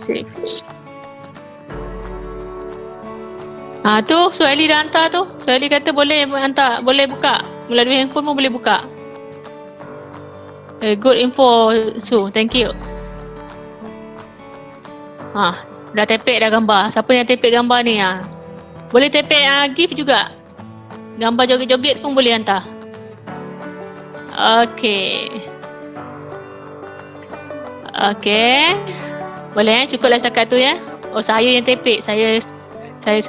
Save. Tu Suhaili dah hantar tu. Suhaili kata boleh hantar, boleh buka. Melalui handphone pun boleh buka. Good info Su, thank you. Dah tepek dah gambar. Siapa yang tepek gambar ni? Boleh tepek GIF juga. Gambar joget-joget pun boleh hantar. Okey. Boleh cukuplah setakat tu ya. Oh saya yang tepek. Saya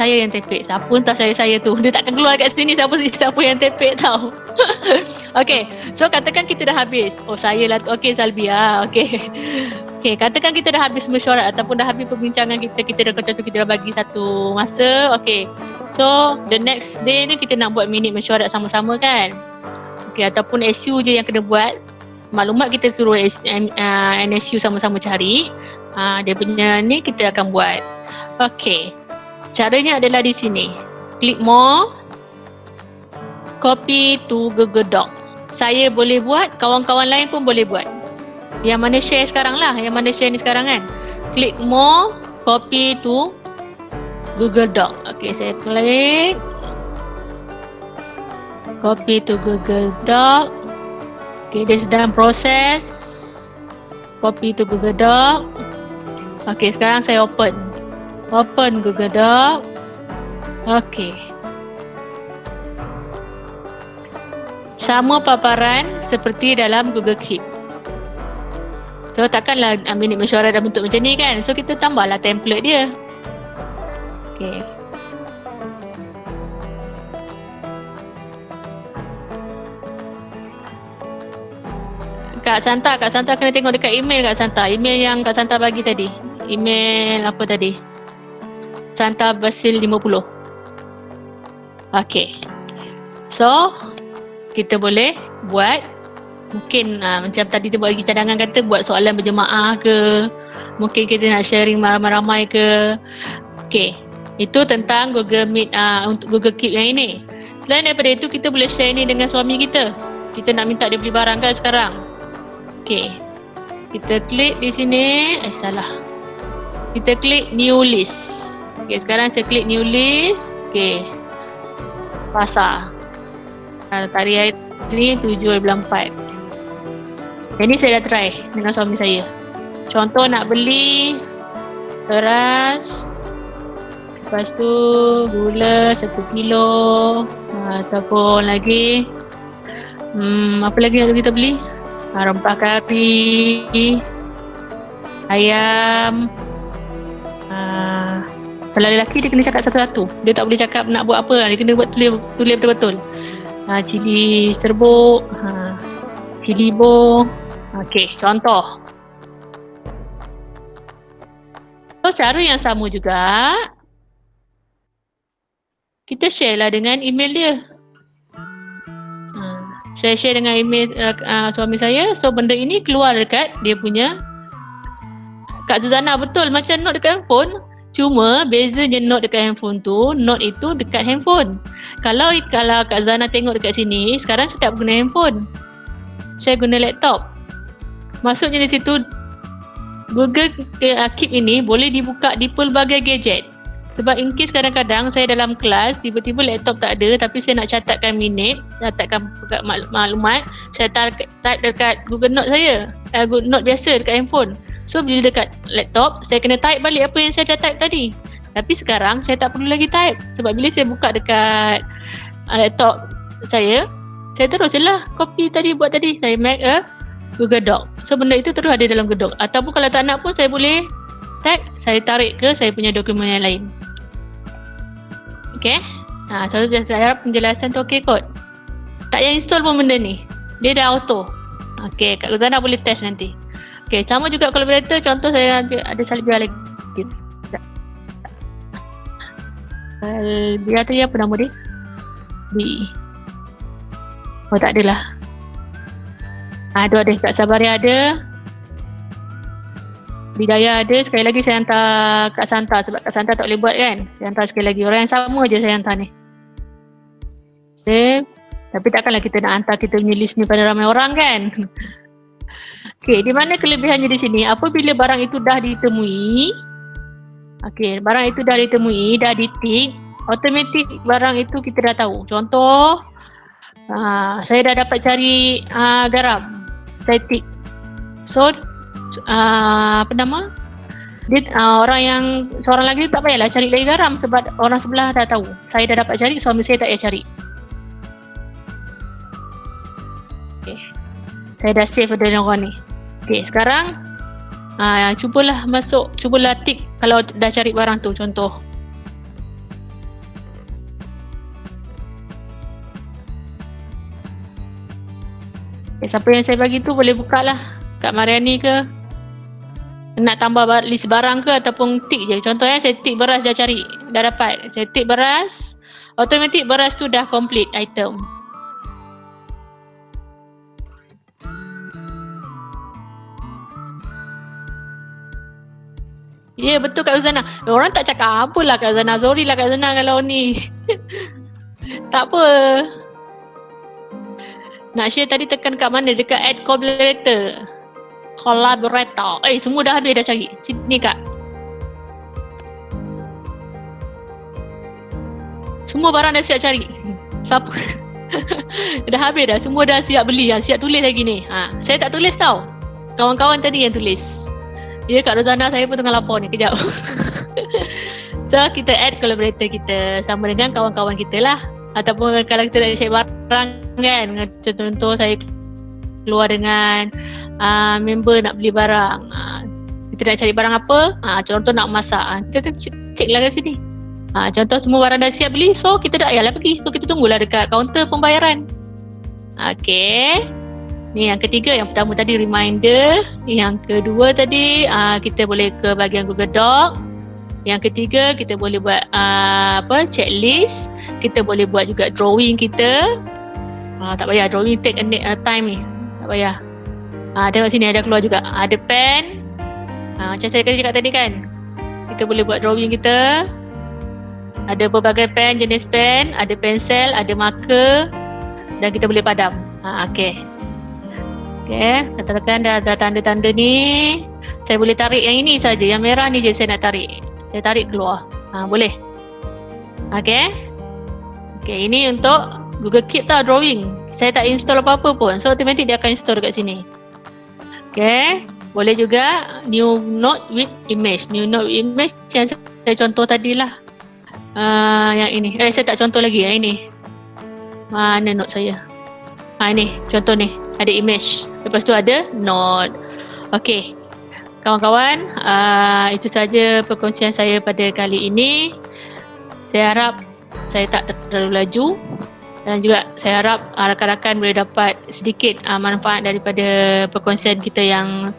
yang tepek. Siapa entah saya tu. Dia takkan keluar kat sini siapa yang tepek tau. Okey. So katakan kita dah habis. Oh saya lah tu. Okey Salbia. Okey, katakan kita dah habis mesyuarat ataupun dah habis perbincangan kita. Kita dah kata kita dah bagi satu masa. Okey. So the next day ni kita nak buat minit mesyuarat sama-sama kan. Okey, ataupun SU je yang kena buat. Maklumat kita suruh NSU sama-sama cari. Dia punya ni kita akan buat. Okey. Caranya adalah di sini. Klik more. Copy to Google Doc. Saya boleh buat, kawan-kawan lain pun boleh buat. Yang mana share sekarang lah. Yang mana share ni sekarang kan. Klik more. Copy to Google Doc. Okey, saya klik. Copy to Google Doc. Okey, dia sedang proses. Copy to Google Doc. Okey, sekarang saya open. Open Google Doc. Okey. Sama paparan seperti dalam Google Keep. So takkanlah minit mesyuarat dalam bentuk macam ni kan. So kita tambahlah template dia. Okey. Kak Santa kena tengok dekat email Kak Santa. Email yang Kak Santa bagi tadi. Email apa tadi? Santa Basil 50. Okey. So, kita boleh buat mungkin macam tadi tu buat lagi cadangan kata buat soalan berjemaah ke. Mungkin kita nak sharing ramai-ramai ke. Okey. Itu tentang Google Meet untuk Google Keep yang ini. Selain daripada itu kita boleh share ni dengan suami kita. Kita nak minta dia beli barang kan sekarang. Okey. Kita klik di sini. Salah. Kita klik new list. Okey, sekarang saya klik new list. Okey. Pasar. Tarikh hari ni 7/4. Jadi saya dah try dengan suami saya. Contoh nak beli beras. Lepas tu gula 1 kilo. Ataupun lagi apa lagi yang kita beli? Rempah kari. Ayam. Kalau lelaki dia kena cakap satu-satu. Dia tak boleh cakap nak buat apa. Dia kena buat tulis betul-betul. Cili serbuk. Cili bo. Okey, contoh. So, cara yang sama juga. Kita share lah dengan email dia. Saya share dengan email suami saya. So, benda ini keluar dekat dia punya Kak Zuzana, betul macam note dekat handphone. Cuma bezanya note dekat handphone tu, note itu dekat handphone. Kalau Kak Zuzana tengok dekat sini, sekarang saya tak guna handphone. Saya guna laptop. Maksudnya di situ Google Keep ini boleh dibuka di pelbagai gadget. Sebab in case kadang-kadang saya dalam kelas, tiba-tiba laptop tak ada tapi saya nak catatkan minit, catatkan maklumat, saya type dekat Google Note saya. Google Note biasa dekat handphone. So bila dekat laptop, saya kena type balik apa yang saya dah type tadi. Tapi sekarang saya tak perlu lagi type. Sebab bila saya buka dekat laptop saya terus je lah copy tadi, buat tadi. Saya make a Google Doc. So benda itu terus ada dalam Google Doc. Ataupun kalau tak nak pun saya boleh type, saya tarik ke saya punya dokumen yang lain. Okay. So saya harap penjelasan tu okay kot. Tak payah install pun benda ni. Dia dah auto. Okay, Kak Luzana boleh test nanti. Okay, sama juga collaborator. Contoh saya ada Salbia lagi. Salbia tu apa nama dia? Oh tak adalah. Ada Kak Sabaria ada. Bidaya ada. Sekali lagi saya hantar Kak Santa. Sebab Kak Santa tak boleh buat kan. Saya hantar sekali lagi. Orang yang sama je saya hantar ni. Save. Tapi takkanlah kita nak hantar kita punya list ni pada ramai orang kan. Okey, di mana kelebihannya di sini? Apabila barang itu dah ditemui, barang itu dah ditemui, dah ditik, automatik barang itu kita dah tahu. Contoh, saya dah dapat cari garam, saya tik. So, orang yang seorang lagi tak payahlah cari lagi garam sebab orang sebelah dah tahu. Saya dah dapat cari, suami saya tak payah cari. Okay. Saya dah save dengan orang ni. Okay, sekarang cubalah tik kalau dah cari barang tu, contoh. Okay, siapa yang saya bagi tu boleh buka lah. Kak Mariani ke, nak tambah list barang ke ataupun tik je. Contohnya saya tik beras dah cari, dah dapat. Saya tik beras, automatik beras tu dah complete item. Ya, betul Kak Zana. Orang tak cakap apa lah Kak Zana. Sorry lah Kak Zana kalau ni. Tak apa. Nak share tadi tekan kat mana? Dekat add collaborator. Semua dah habis dah cari. Sini Kak. Semua barang dah siap cari. Siapa? Dah habis dah. Semua dah siap beli. Siap tulis lagi ni. Saya tak tulis tau. Kawan-kawan tadi yang tulis. Ya, Kak Rozana saya pun tengah lapor ni, kejap. So, kita add collaborator kita sama dengan kawan-kawan kita lah. Ataupun kalau kita nak share barang kan, contoh saya keluar dengan member nak beli barang. Kita nak cari barang apa, contoh nak masak. Kita cek lah kat sini. Contoh semua barang dah siap beli, so kita dah payahlah pergi. So, kita tunggulah dekat kaunter pembayaran. Okay. Ni yang ketiga, yang pertama tadi reminder, yang kedua tadi kita boleh ke bahagian Google Doc, yang ketiga kita boleh buat checklist, kita boleh buat juga drawing kita. Tak payah drawing take a time ni, tak payah. Tengok sini ada keluar juga, ada pen, macam saya cakap tadi kan, kita boleh buat drawing kita. Ada berbagai pen, jenis pen, ada pensel, ada marker dan kita boleh padam. Okay. Okay, katakan dah tanda-tanda ni. Saya boleh tarik yang ini saja, yang merah ni je saya nak tarik. Saya tarik keluar. Boleh. Okay. Okay, ini untuk Google Keep tau, drawing. Saya tak install apa-apa pun. So, automatic dia akan install kat sini. Okay. Boleh juga new note with image. New note with image yang saya contoh tadi lah. Yang ini. Saya tak contoh lagi yang ini. Mana note saya? Ini contoh ni. Ada image. Lepas tu ada note. Okay. kawan-kawan, itu saja perkongsian saya pada kali ini. Saya harap saya tak terlalu laju dan juga saya harap rakan-rakan boleh dapat sedikit manfaat daripada perkongsian kita yang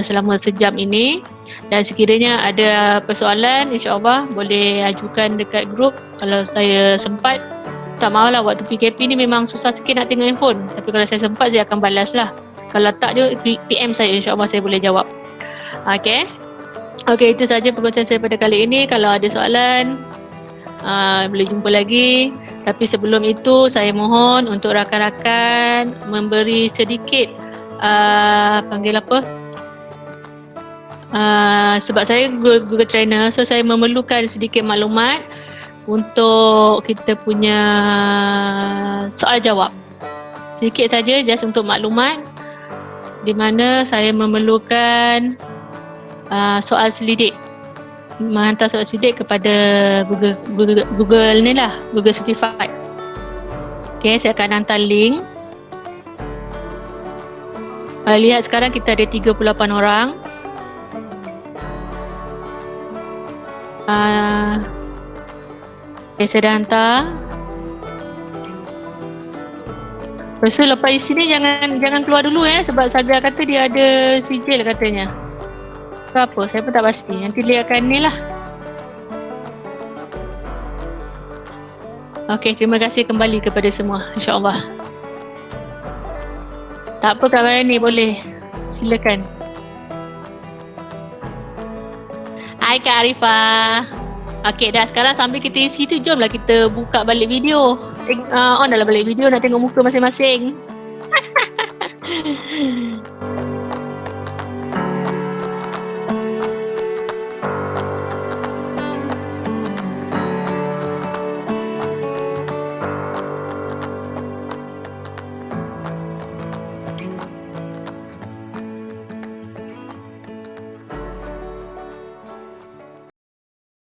selama sejam ini. Dan sekiranya ada persoalan, insyaAllah boleh ajukan dekat grup kalau saya sempat. Tak mahulah waktu PKP ni memang susah sikit nak tengok handphone. Tapi kalau saya sempat, saya akan balas lah. Kalau tak je, PM saya, insyaAllah saya boleh jawab. Okay, itu saja perkongsian saya pada kali ini. Kalau ada soalan, boleh jumpa lagi. Tapi sebelum itu, saya mohon untuk rakan-rakan memberi sedikit panggil apa? Sebab saya Google Trainer, so saya memerlukan sedikit maklumat untuk kita punya soal jawab. Sedikit saja, just untuk maklumat, di mana saya memerlukan soal selidik, menghantar soal selidik kepada Google ni lah, Google Certified. Okay, saya akan hantar link. Lihat sekarang kita ada 38 orang. Okay, saya dah hantar. Lepas tu lepas isi ni jangan keluar dulu sebab Saga kata dia ada sijil katanya. So apa? Saya pun tak pasti. Nanti lihatkan ni lah. Okay, terima kasih kembali kepada semua. InsyaAllah. Tak apa Kak Marani, boleh. Silakan. Hai Kak Arifah. Okay, dah sekarang sambil kita isi tu, jomlah kita buka balik video. On dah lah balik video, nak tengok muka masing-masing.